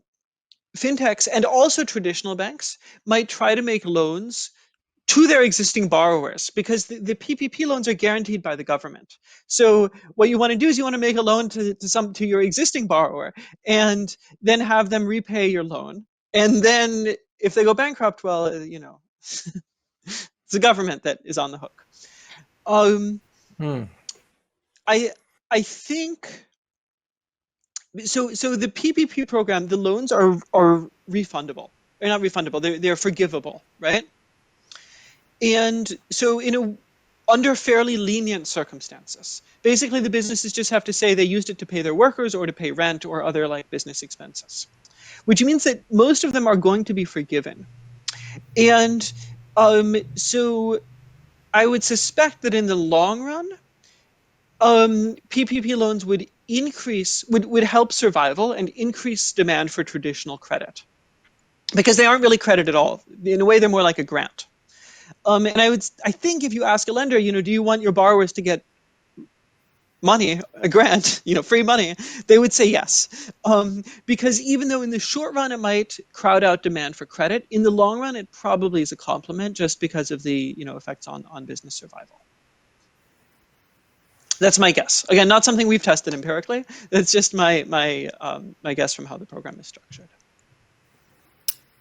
and also traditional banks might try to make loans to their existing borrowers, because the PPP loans are guaranteed by the government. So what you want to do is you want to make a loan to your existing borrower, and then have them repay your loan. And then if they go bankrupt, well, it's the government that is on the hook. I think so. The PPP program, the loans are refundable. They're not refundable. They're forgivable, right? And so under fairly lenient circumstances, basically the businesses just have to say they used it to pay their workers or to pay rent or other like business expenses, which means that most of them are going to be forgiven. And so I would suspect that in the long run, PPP loans would help survival and increase demand for traditional credit, because they aren't really credit at all. In a way, they're more like a grant. And I think if you ask a lender, do you want your borrowers to get money, a grant, free money, they would say yes. Because even though in the short run it might crowd out demand for credit, in the long run it probably is a complement, just because of the effects on business survival. That's my guess. Again, not something we've tested empirically. That's just my guess from how the program is structured.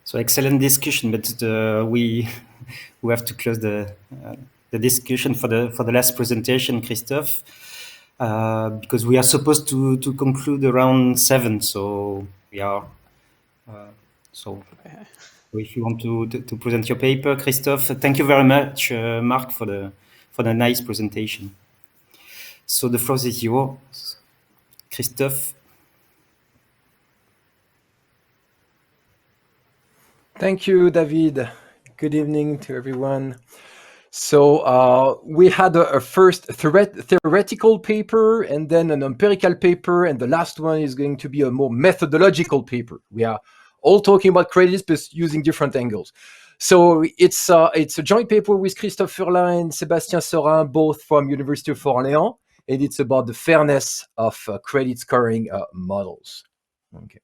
So excellent discussion, but we have to close the discussion for the last presentation, Christophe, because we are supposed to conclude around 7. So we are. So if you want to present your paper, Christophe, thank you very much, Mark, for the nice presentation. So the floor is yours, Christophe. Thank you, David. Good evening to everyone. So we had a first theoretical paper and then an empirical paper, and the last one is going to be a more methodological paper. We are all talking about credits, but using different angles. So it's a joint paper with Christophe HURLIN and Sébastien SAURIN, both from University of Orléans, and it's about the fairness of credit scoring models. Okay.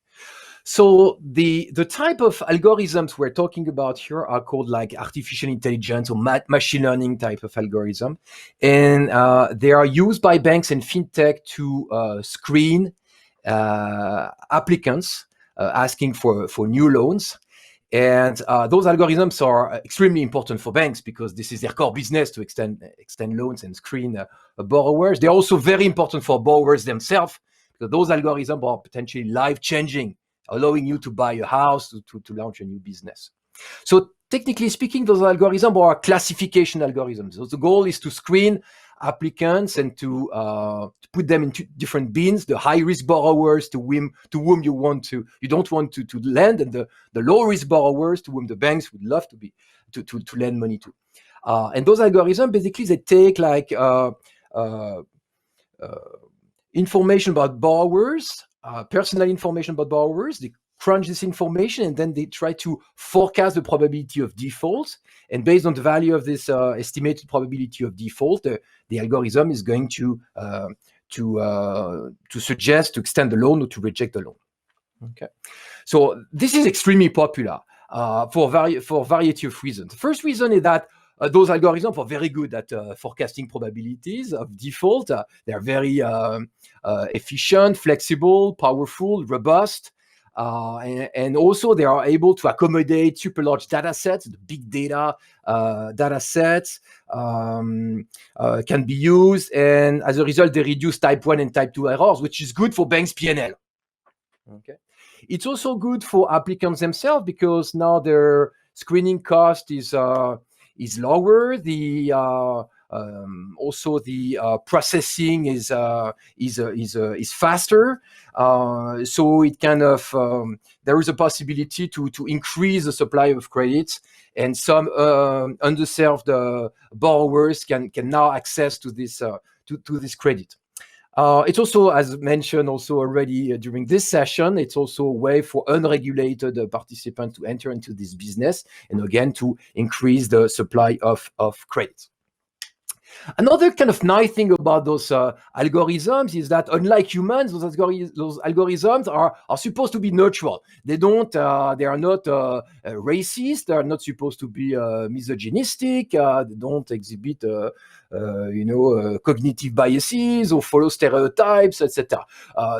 So the type of algorithms we're talking about here are called like artificial intelligence or machine learning type of algorithm. And they are used by banks and fintech to screen applicants asking for new loans. And those algorithms are extremely important for banks because this is their core business, to extend loans and screen borrowers. They're also very important for borrowers themselves, because those algorithms are potentially life-changing, allowing you to buy a house, to launch a new business. So technically speaking, those algorithms are classification algorithms. So the goal is to screen applicants and to put them into different bins: the high-risk borrowers to whom you don't want to lend, and the low-risk borrowers to whom the banks would love to lend money to. And those algorithms, basically, they take like information about borrowers, personal information about borrowers. They crunch this information, and then they try to forecast the probability of default. And based on the value of this estimated probability of default, the algorithm is going to suggest to extend the loan or to reject the loan. Okay, so this is extremely popular for a variety of reasons. The first reason is that those algorithms are very good at forecasting probabilities of default. They're very efficient, flexible, powerful, robust. And also they are able to accommodate super large data sets, the big data data sets can be used. And as a result, they reduce type 1 and type 2 errors, which is good for banks' P&L. Okay. It's also good for applicants themselves because now their screening cost is lower. The also the processing is faster. So it kind of there is a possibility to increase the supply of credits, and some underserved borrowers can now access to this credit. It's also, as mentioned also already during this session, it's also a way for unregulated participants to enter into this business, and again, to increase the supply of credit. Another kind of nice thing about those algorithms is that, unlike humans, those algorithms are supposed to be neutral. They are not racist. They are not supposed to be misogynistic. They don't exhibit cognitive biases or follow stereotypes, etc.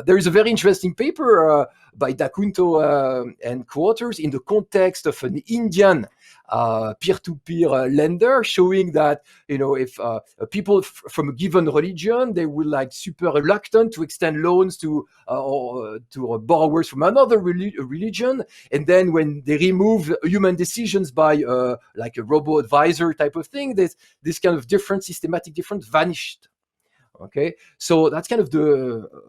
There is a very interesting paper by D'Acunto and co-authors in the context of an Indian peer-to-peer lender, showing that if people from a given religion, they will like super reluctant to extend loans to borrowers from another religion, and then when they remove human decisions by like a robo advisor type of thing, this kind of systematic difference vanished. Okay, so that's kind of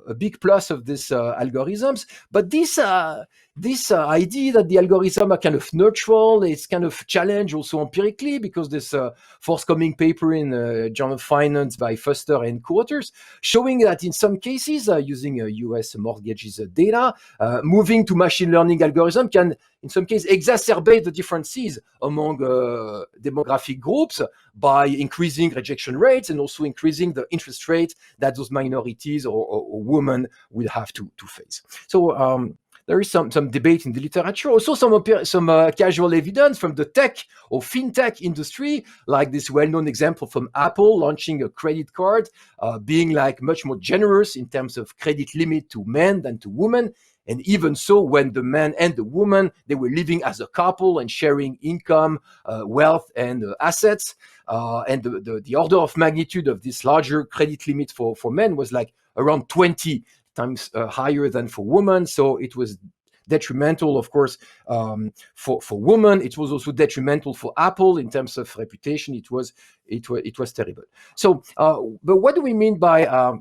a big plus of this algorithms. But this idea that the algorithms are kind of neutral is kind of challenged also empirically, because this forthcoming paper in Journal of Finance by Foster and co-authors showing that in some cases, using US mortgages data, moving to machine learning algorithm can in some cases exacerbate the differences among demographic groups by increasing rejection rates and also increasing the interest rate that those minorities or women will have to face. So there is some debate in the literature, also some casual evidence from the tech or fintech industry, like this well-known example from Apple launching a credit card, being like much more generous in terms of credit limit to men than to women. And even so, when the man and the woman, they were living as a couple and sharing income, wealth, and assets, and the order of magnitude of this larger credit limit for men was like around 20 times higher than for women. So it was detrimental, of course, for women. It was also detrimental for Apple in terms of reputation. It was terrible. So, but what do we mean by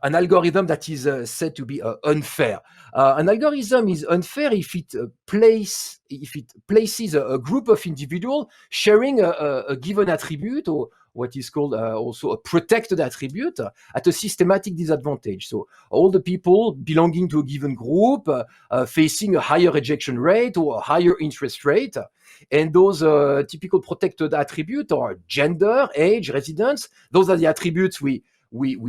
an algorithm that is said to be unfair? An algorithm is unfair if it places a group of individuals sharing a given attribute, or what is called also a protected attribute, at a systematic disadvantage. So all the people belonging to a given group facing a higher rejection rate or a higher interest rate. And those typical protected attributes are gender, age, residence. Those are the attributes we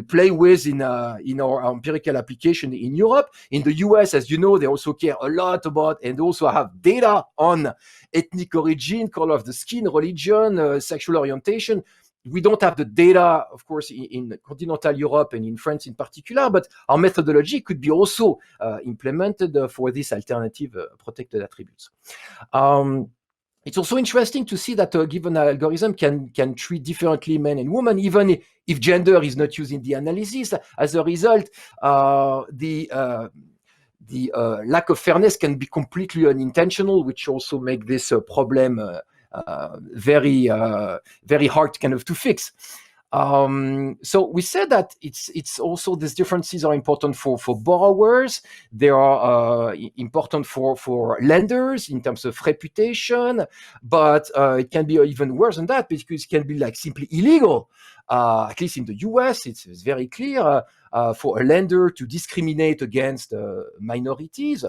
play with in our empirical application in Europe. In the US, as you know, they also care a lot about and also have data on ethnic origin, color of the skin, religion, sexual orientation. We don't have the data, of course, in continental Europe and in France in particular, but our methodology could be also implemented for these alternative protected attributes. It's also interesting to see that a given algorithm can treat differently men and women, even if gender is not used in the analysis. As a result, the lack of fairness can be completely unintentional, which also make this problem very hard kind of to fix. So we said that it's also these differences are important for borrowers. They are important for lenders in terms of reputation, but it can be even worse than that, because it can be like simply illegal. At least in the US, it's very clear for a lender to discriminate against minorities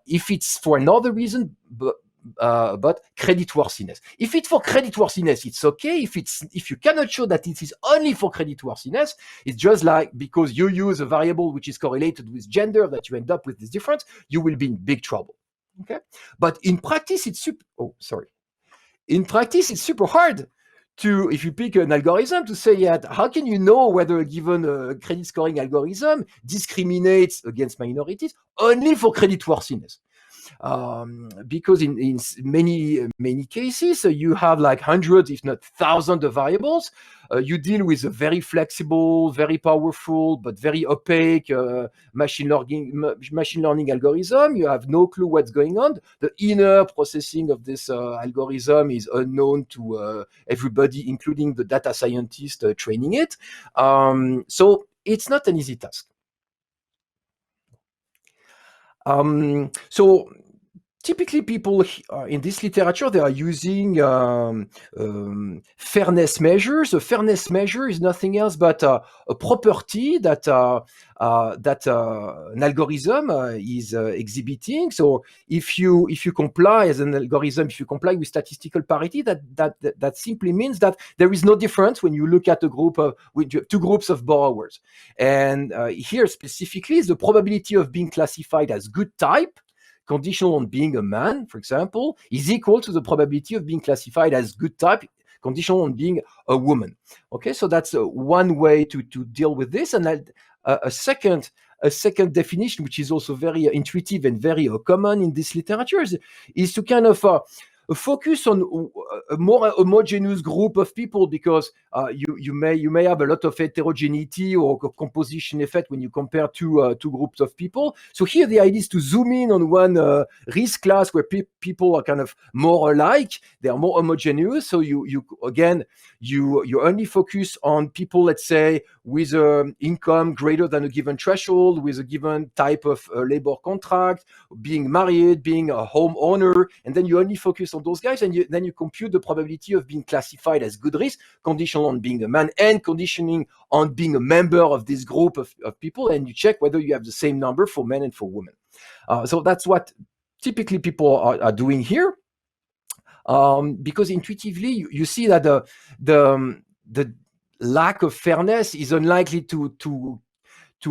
if it's for another reason, but creditworthiness. If it's for creditworthiness, it's okay. If you cannot show that it is only for creditworthiness, it's just like because you use a variable which is correlated with gender that you end up with this difference, you will be in big trouble. Okay, but in practice, it's super hard if you pick an algorithm to say, yeah, how can you know whether a given credit scoring algorithm discriminates against minorities? Only for creditworthiness. Because in many cases, you have like hundreds, if not thousands of variables. You deal with a very flexible, very powerful, but very opaque machine learning algorithm. You have no clue what's going on. The inner processing of this algorithm is unknown to everybody, including the data scientist training it. So it's not an easy task. So typically, people in this literature, they are using fairness measures. A fairness measure is nothing else but a property that an algorithm is exhibiting. So if you comply as an algorithm, if you comply with statistical parity, that simply means that there is no difference when you look at a group of two groups of borrowers. And here specifically is the probability of being classified as good type, conditional on being a man, for example, is equal to the probability of being classified as good type, conditional on being a woman. Okay, so that's one way to deal with this. And a second definition, which is also very intuitive and very common in this literature, is to kind of focus on a more homogeneous group of people, because you may have a lot of heterogeneity or composition effect when you compare two groups of people. So here the idea is to zoom in on one risk class where people are kind of more alike, they are more homogeneous. So you only focus on people, let's say, with income greater than a given threshold, with a given type of labor contract, being married, being a homeowner, and then you only focus on those guys, and then you compute the probability of being classified as good risk, conditional on being a man and conditioning on being a member of this group of people, and you check whether you have the same number for men and for women. So that's what typically people are doing here, because intuitively you see that the lack of fairness is unlikely to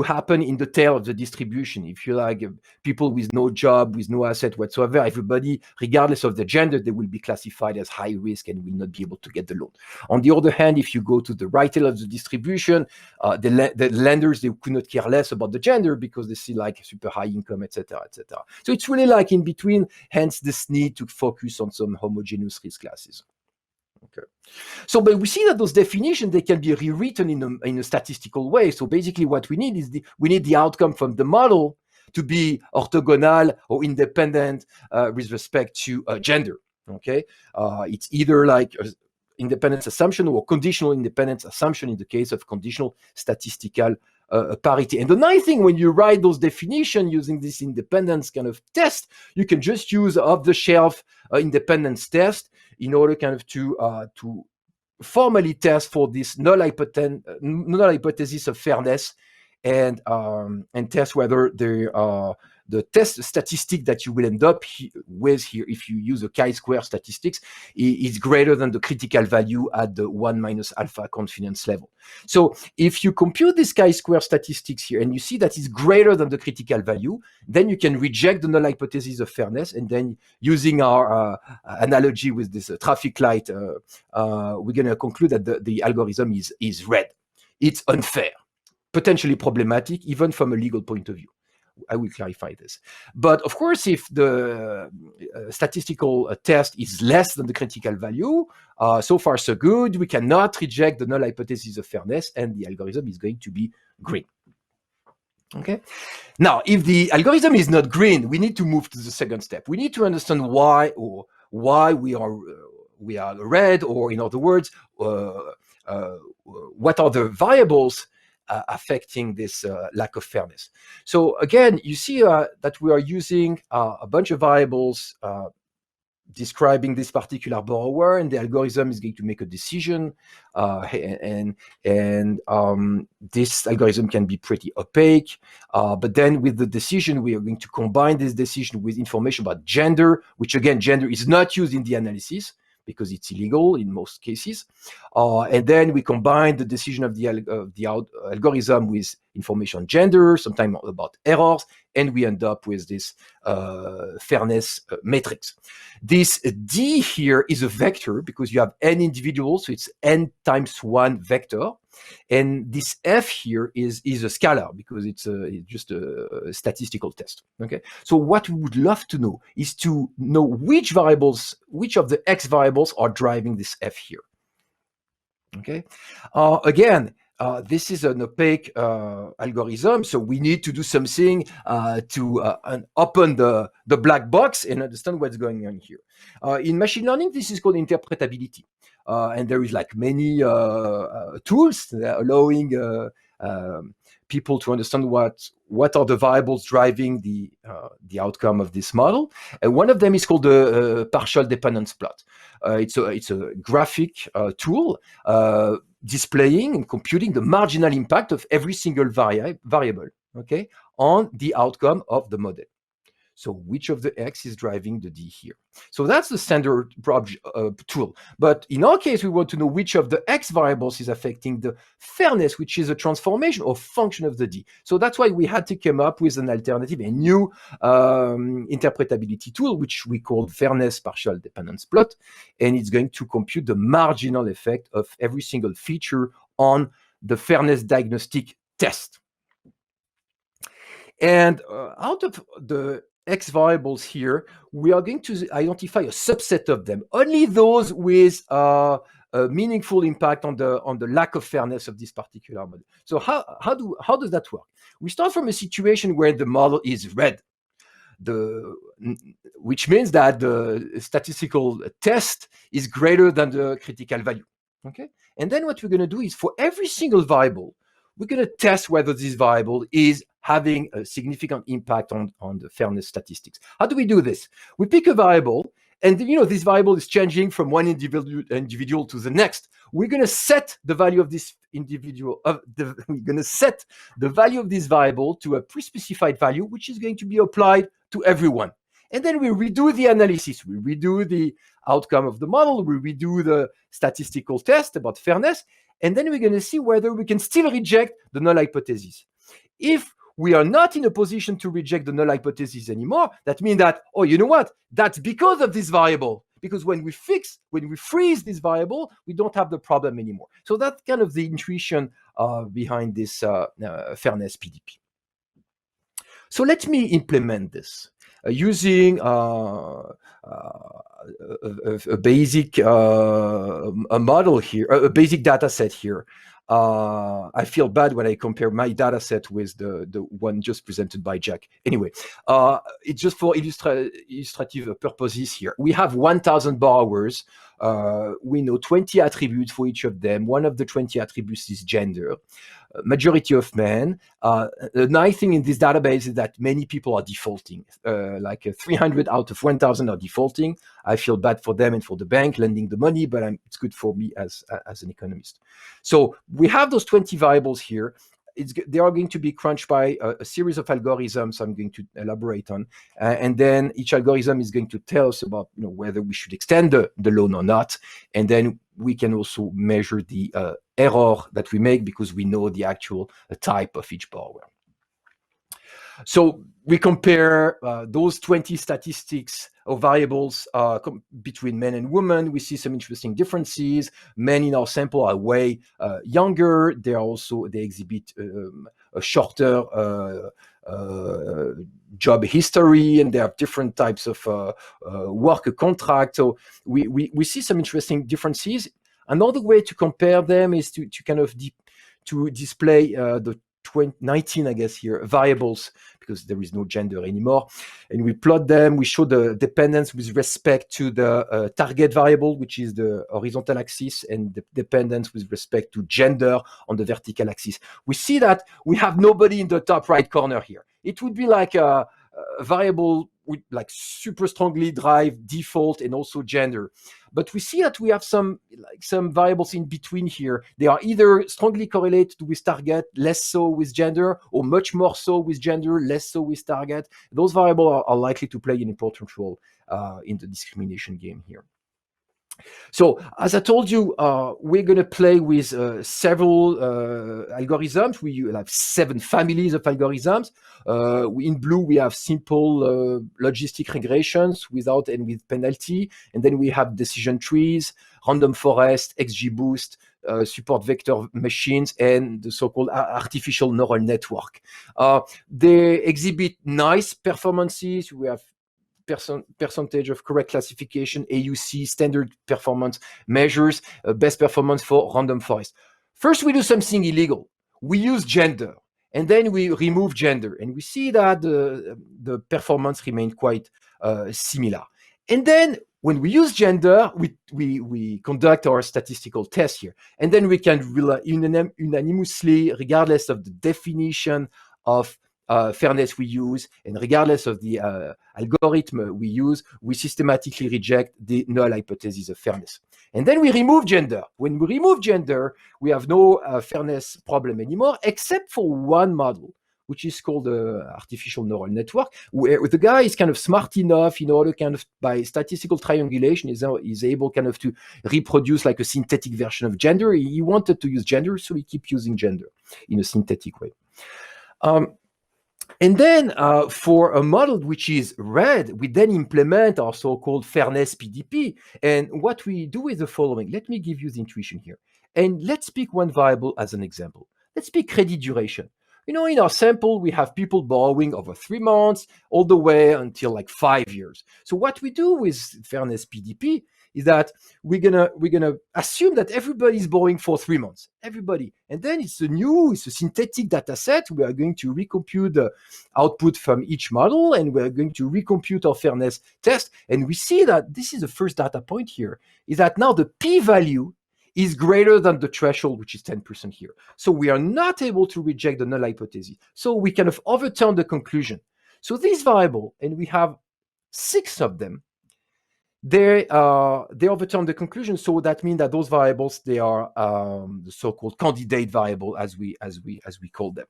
happen in the tail of the distribution. If you like people with no job, with no asset whatsoever, everybody, regardless of the gender, they will be classified as high risk and will not be able to get the loan. On the other hand, if you go to the right tail of the distribution, the lenders, they could not care less about the gender because they see like super high income, etc., etc. So it's really like in between, hence this need to focus on some homogeneous risk classes. Okay. So, but we see that those definitions, they can be rewritten in a statistical way. So basically what we need is we need the outcome from the model to be orthogonal or independent with respect to gender. Okay. It's either like independence assumption or conditional independence assumption in the case of conditional statistical parity. And the nice thing, when you write those definitions using this independence kind of test, you can just use off-the-shelf independence test in order kind of to formally test for this null hypothesis of fairness, and test whether the test statistic that you will end up with here, if you use a chi-square statistics, is greater than the critical value at the 1 minus alpha confidence level. So if you compute this chi-square statistics here and you see that it's greater than the critical value, then you can reject the null hypothesis of fairness, and then using our analogy with this traffic light, we're going to conclude that the algorithm is red. It's unfair, potentially problematic, even from a legal point of view. I will clarify this. But of course, if the statistical test is less than the critical value, so far so good, we cannot reject the null hypothesis of fairness, and the algorithm is going to be green. Okay. Now, if the algorithm is not green, we need to move to the second step. We need to understand why we are red, or in other words, what are the variables affecting this lack of fairness. So again, you see that we are using a bunch of variables describing this particular borrower, and the algorithm is going to make a decision, and this algorithm can be pretty opaque, but then with the decision, we are going to combine this decision with information about gender, which again, gender is not used in the analysis because it's illegal in most cases. And then we combine the decision of the algorithm with information on gender, sometimes about errors, and we end up with this fairness matrix. This D here is a vector because you have n individuals, so it's n times 1 vector. And this F here is a scalar because it's just a statistical test. Okay. So what we would love to know is to know which of the X variables are driving this F here. Okay. Again, this is an opaque algorithm, so we need to do something to open the black box and understand what's going on here. In machine learning, this is called interpretability. And there is like many tools allowing people to understand what are the variables driving the outcome of this model. And one of them is called the partial dependence plot. It's a graphic tool displaying and computing the marginal impact of every single variable, okay, on the outcome of the model. So which of the X is driving the D here? So that's the standard tool. But in our case, we want to know which of the X variables is affecting the fairness, which is a transformation or function of the D. So that's why we had to come up with an alternative, a new interpretability tool, which we called fairness partial dependence plot. And it's going to compute the marginal effect of every single feature on the fairness diagnostic test. And out of the X variables here, we are going to identify a subset of them, only those with a meaningful impact on the lack of fairness of this particular model. So how does that work? We start from a situation where the model is red, which means that the statistical test is greater than the critical value. Okay, and then what we're going to do is for every single variable, we're going to test whether this variable is having a significant impact on the fairness statistics. How do we do this? We pick a variable, and this variable is changing from one individual to the next. We're going to set the value of this individual. We're going to set the value of this variable to a pre-specified value, which is going to be applied to everyone. And then we redo the analysis. We redo the outcome of the model. We redo the statistical test about fairness. And then we're going to see whether we can still reject the null hypothesis. If we are not in a position to reject the null hypothesis anymore, that means that, oh, you know what? That's because of this variable. Because when we freeze this variable, we don't have the problem anymore. So that's kind of the intuition behind this fairness PDP. So let me implement this using a basic a model here, a basic data set here. I feel bad when I compare my data set with the one just presented by Jack. Anyway, it's just for illustrative purposes here. We have 1,000 borrowers. We know 20 attributes for each of them. One of the 20 attributes is gender. Majority of men. The nice thing in this database is that many people are defaulting. Like 300 out of 1,000 are defaulting. I feel bad for them and for the bank lending the money, but it's good for me as an economist. So we have those 20 variables here. They are going to be crunched by a series of algorithms I'm going to elaborate on. And then each algorithm is going to tell us about whether we should extend the loan or not. And then we can also measure the error that we make because we know the actual type of each borrower. So we compare those 20 statistics of variables between men and women. We see some interesting differences. Men in our sample are way younger. They exhibit a shorter job history, and they have different types of work contract. So we see some interesting differences. Another way to compare them is to kind of to display the 19, I guess here, variables, because there is no gender anymore. And we plot them. We show the dependence with respect to the target variable, which is the horizontal axis, and the dependence with respect to gender on the vertical axis. We see that we have nobody in the top right corner here. It would be like a variable would like super strongly drive default and also gender. But we see that we have some variables in between here. They are either strongly correlated with target, less so with gender, or much more so with gender, less so with target. Those variables are likely to play an important role in the discrimination game here. So as I told you, we're going to play with several algorithms. We have 7 families of algorithms. In blue, we have simple logistic regressions without and with penalty. And then we have decision trees, random forest, XGBoost, support vector machines, and the so-called artificial neural network. They exhibit nice performances. We have percentage of correct classification, AUC, standard performance measures, best performance for random forest. First, we do something illegal. We use gender, and then we remove gender, and we see that the performance remained quite similar. And then when we use gender, we conduct our statistical test here, and then we can unanimously, regardless of the definition of fairness we use, and regardless of the algorithm we use, we systematically reject the null hypothesis of fairness. And then we remove gender. When we remove gender, we have no fairness problem anymore, except for one model, which is called the artificial neural network, where the guy is kind of smart enough in order kind of by statistical triangulation is able kind of to reproduce like a synthetic version of gender. He wanted to use gender, so he keeps using gender in a synthetic way. And then for a model which is red, we then implement our so-called fairness PDP. And what we do is the following. Let me give you the intuition here. And let's pick one variable as an example. Let's pick credit duration. In our sample, we have people borrowing over 3 months all the way until like 5 years. So what we do with fairness PDP is that we're gonna assume that everybody's borrowing for 3 months, everybody, and then it's a synthetic data set. We are going to recompute the output from each model, and we're going to recompute our fairness test, and we see that this is the first data point here, is that now the p-value is greater than the threshold, which is 10% here. So we are not able to reject the null hypothesis. So we kind of overturn the conclusion. So this variable, and we have 6 of them, they overturn the conclusion. So that means that those variables, they are the so-called candidate variable, as we call them,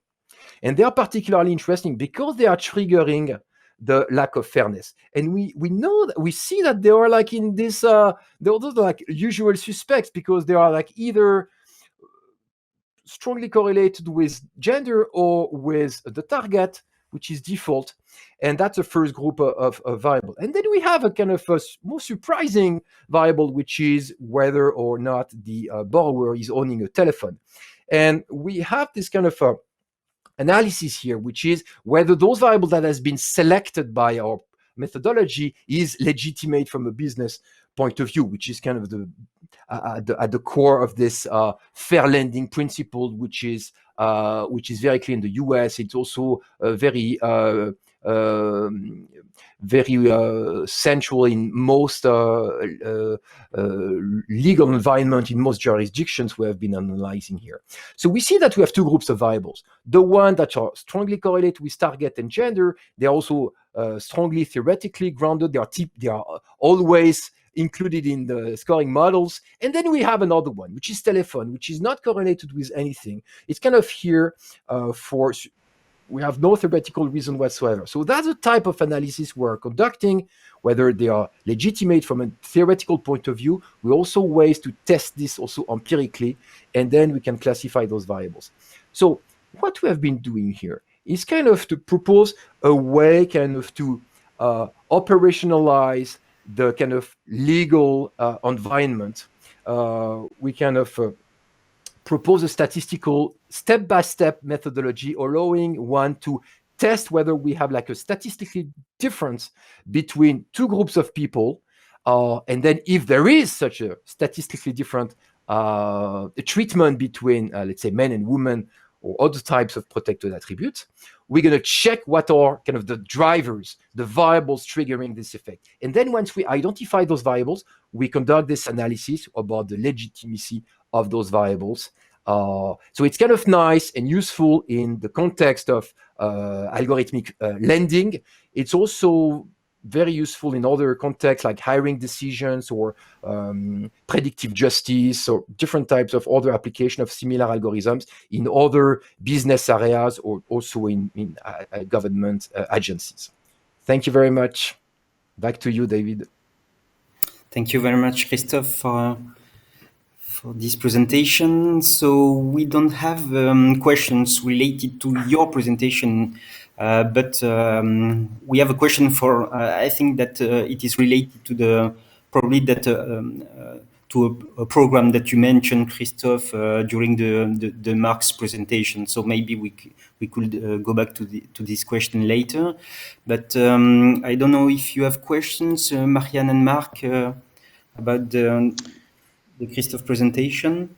and they are particularly interesting because they are triggering the lack of fairness. And we know that we see that they are like in this they're like usual suspects, because they are like either strongly correlated with gender or with the target, which is default. And that's the first group of variable. And then we have a kind of a more surprising variable, which is whether or not the borrower is owning a telephone. And we have this kind of analysis here, which is whether those variables that has been selected by our methodology is legitimate from a business point of view, which is kind of at the core of this fair lending principle, which is very clear in the US. It's also very central in most legal environment in most jurisdictions we have been analyzing here. So we see that we have 2 groups of variables. The one that are strongly correlated with target and gender, they're also strongly theoretically grounded. They are always included in the scoring models. And then we have another one, which is telephone, which is not correlated with anything. It's kind of here we have no theoretical reason whatsoever. So that's the type of analysis we're conducting, whether they are legitimate from a theoretical point of view. We also ways to test this also empirically, and then we can classify those variables. So what we have been doing here is kind of to propose a way kind of to operationalize the kind of legal environment. We kind of propose a statistical step-by-step methodology, allowing one to test whether we have like a statistical difference between 2 groups of people, and then if there is such a statistically different treatment between, let's say, men and women or other types of protected attributes, we're going to check what are kind of the drivers, the variables triggering this effect. And then once we identify those variables, we conduct this analysis about the legitimacy of those variables. So it's kind of nice and useful in the context of algorithmic lending. It's also very useful in other contexts like hiring decisions or predictive justice or different types of other application of similar algorithms in other business areas or also in government agencies. Thank you very much. Back to you, David. Thank you very much, Christophe, for this presentation. So we don't have questions related to your presentation, but we have a question for, I think that it is related to the, probably that, to a program that you mentioned, Christophe, during the Mark's presentation. So maybe we could go back to this question later. But I don't know if you have questions, Marianne and Mark, about the Christophe presentation.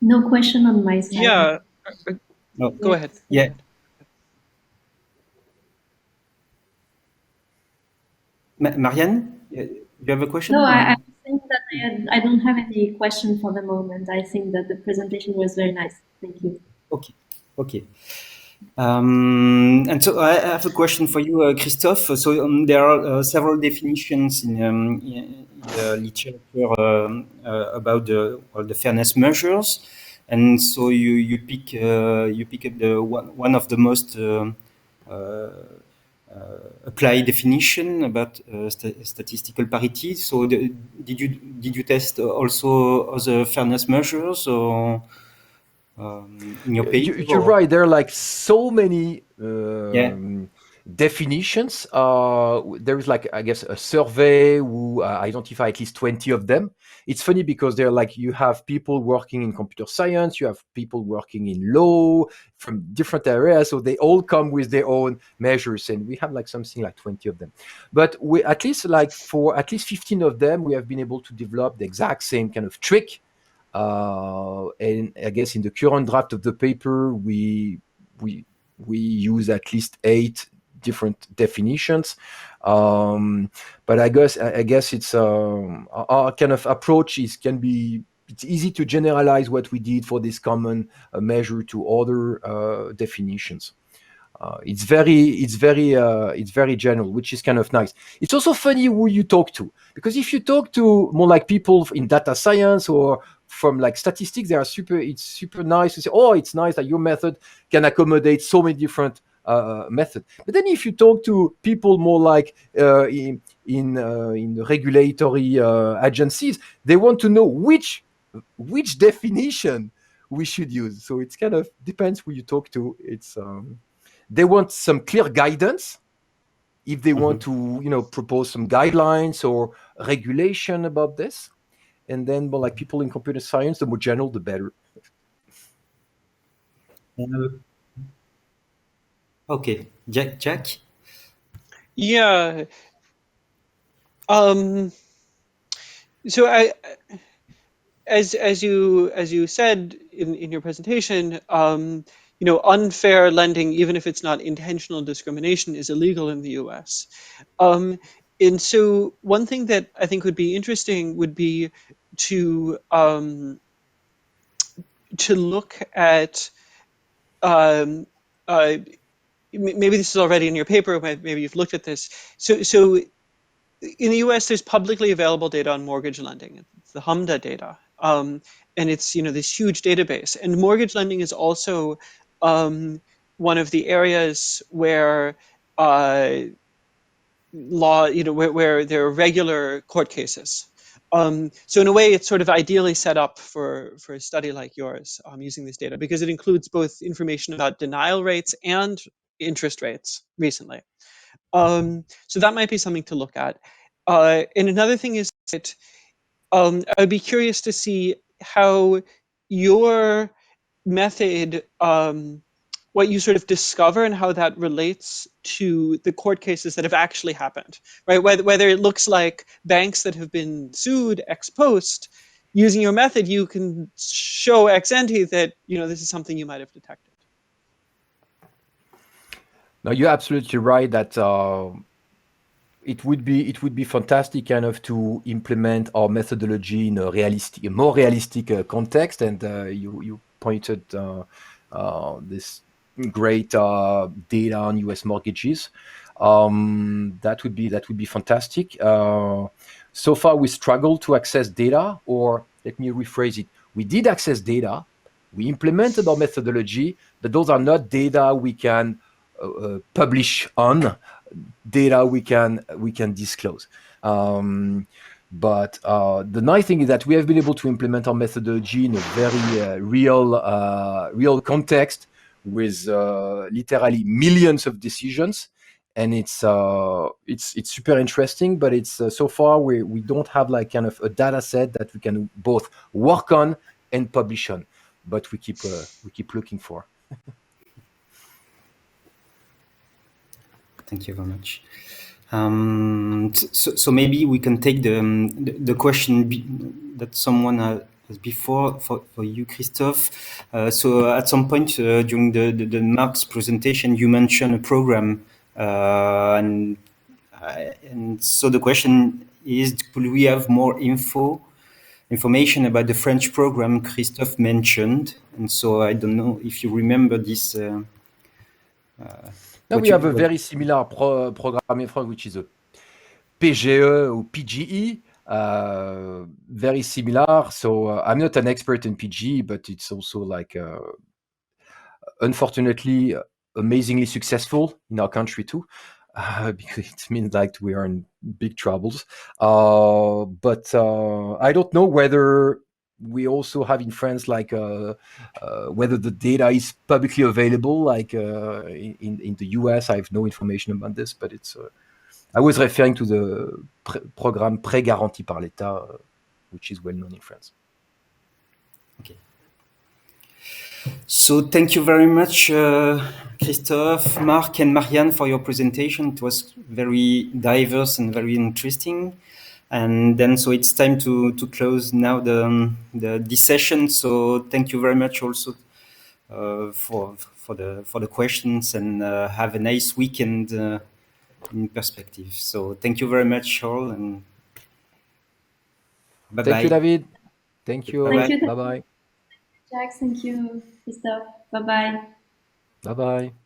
No question on my side. Yeah, No. go ahead. Yeah. Marianne, you have a question? No, I think that I don't have any question for the moment. I think that the presentation was very nice. Thank you. Okay. Okay. And so I have a question for you, Christophe. So there are several definitions in the literature about the fairness measures, and so you pick up the one of the most applied definition about statistical parity. So did you test also other fairness measures or? In your paper, you're right. There are like so many yeah. definitions. There is like, I guess, a survey who identify at least 20 of them. It's funny because they're like, you have people working in computer science, you have people working in law from different areas. So they all come with their own measures, and we have like something like 20 of them. But we, at least like for at least 15 of them, we have been able to develop the exact same kind of trick. And I guess in the current draft of the paper, we use at least 8 different definitions. But I guess it's our kind of approach it's easy to generalize what we did for this common measure to other definitions. It's very general, which is kind of nice. It's also funny who you talk to, because if you talk to more like people in data science or from like statistics, it's super nice to say, oh, it's nice that your method can accommodate so many different methods. But then if you talk to people more like in the regulatory agencies, they want to know which definition we should use. So it's kind of depends who you talk to. It's they want some clear guidance if they want to, propose some guidelines or regulation about this. And then, more like people in computer science, the more general, the better. Okay, Jack. Yeah. So as you said in your presentation, unfair lending, even if it's not intentional discrimination, is illegal in the US. And so one thing that I think would be interesting would be to look at maybe this is already in your paper, maybe you've looked at this. So in the US, there's publicly available data on mortgage lending. It's the HMDA data. And it's this huge database. And mortgage lending is also one of the areas where law, where there are regular court cases. So in a way, it's sort of ideally set up for a study like yours using this data, because it includes both information about denial rates and interest rates recently. So that might be something to look at. And another thing is that I'd be curious to see how your method, what you sort of discover and how that relates to the court cases that have actually happened, right? Whether it looks like banks that have been sued ex post, using your method, you can show ex ante that, this is something you might have detected. No, you're absolutely right that it would be fantastic kind of to implement our methodology in a more realistic context, and you pointed this great data on US mortgages. That would be fantastic. So far, we struggled to access data, or let me rephrase it: we did access data, we implemented our methodology, but those are not data we can publish on. data we can disclose. But the nice thing is that we have been able to implement our methodology in a very real context with literally millions of decisions, and it's super interesting. But it's so far we don't have like kind of a data set that we can both work on and publish on, but we keep looking for. Thank you very much. So maybe we can take the question that someone has before for you, Christophe. So at some point during the Mark's presentation, you mentioned a program, and so the question is, could we have more information about the French program Christophe mentioned? And so I don't know if you remember this. Now we have a very similar program in France, which is a PGE or PGE, very similar. So I'm not an expert in PGE, but it's also like, unfortunately, amazingly successful in our country too, because it means like we are in big troubles. But I don't know whether we also have in France like whether the data is publicly available, like in the US. I have no information about this, but it's I was referring to the programme prêt garanti par l'État, which is well known in France. Okay. So thank you very much, Christophe, Mark, and Marianne, for your presentation. It was very diverse and very interesting. And then, so it's time to close now this session. So thank you very much also for the questions, and have a nice weekend in perspective. So thank you very much, all, and bye bye. Thank you, David. Thank you. Thank you. Bye bye. Jack, thank you, Christophe. Bye bye. Bye bye.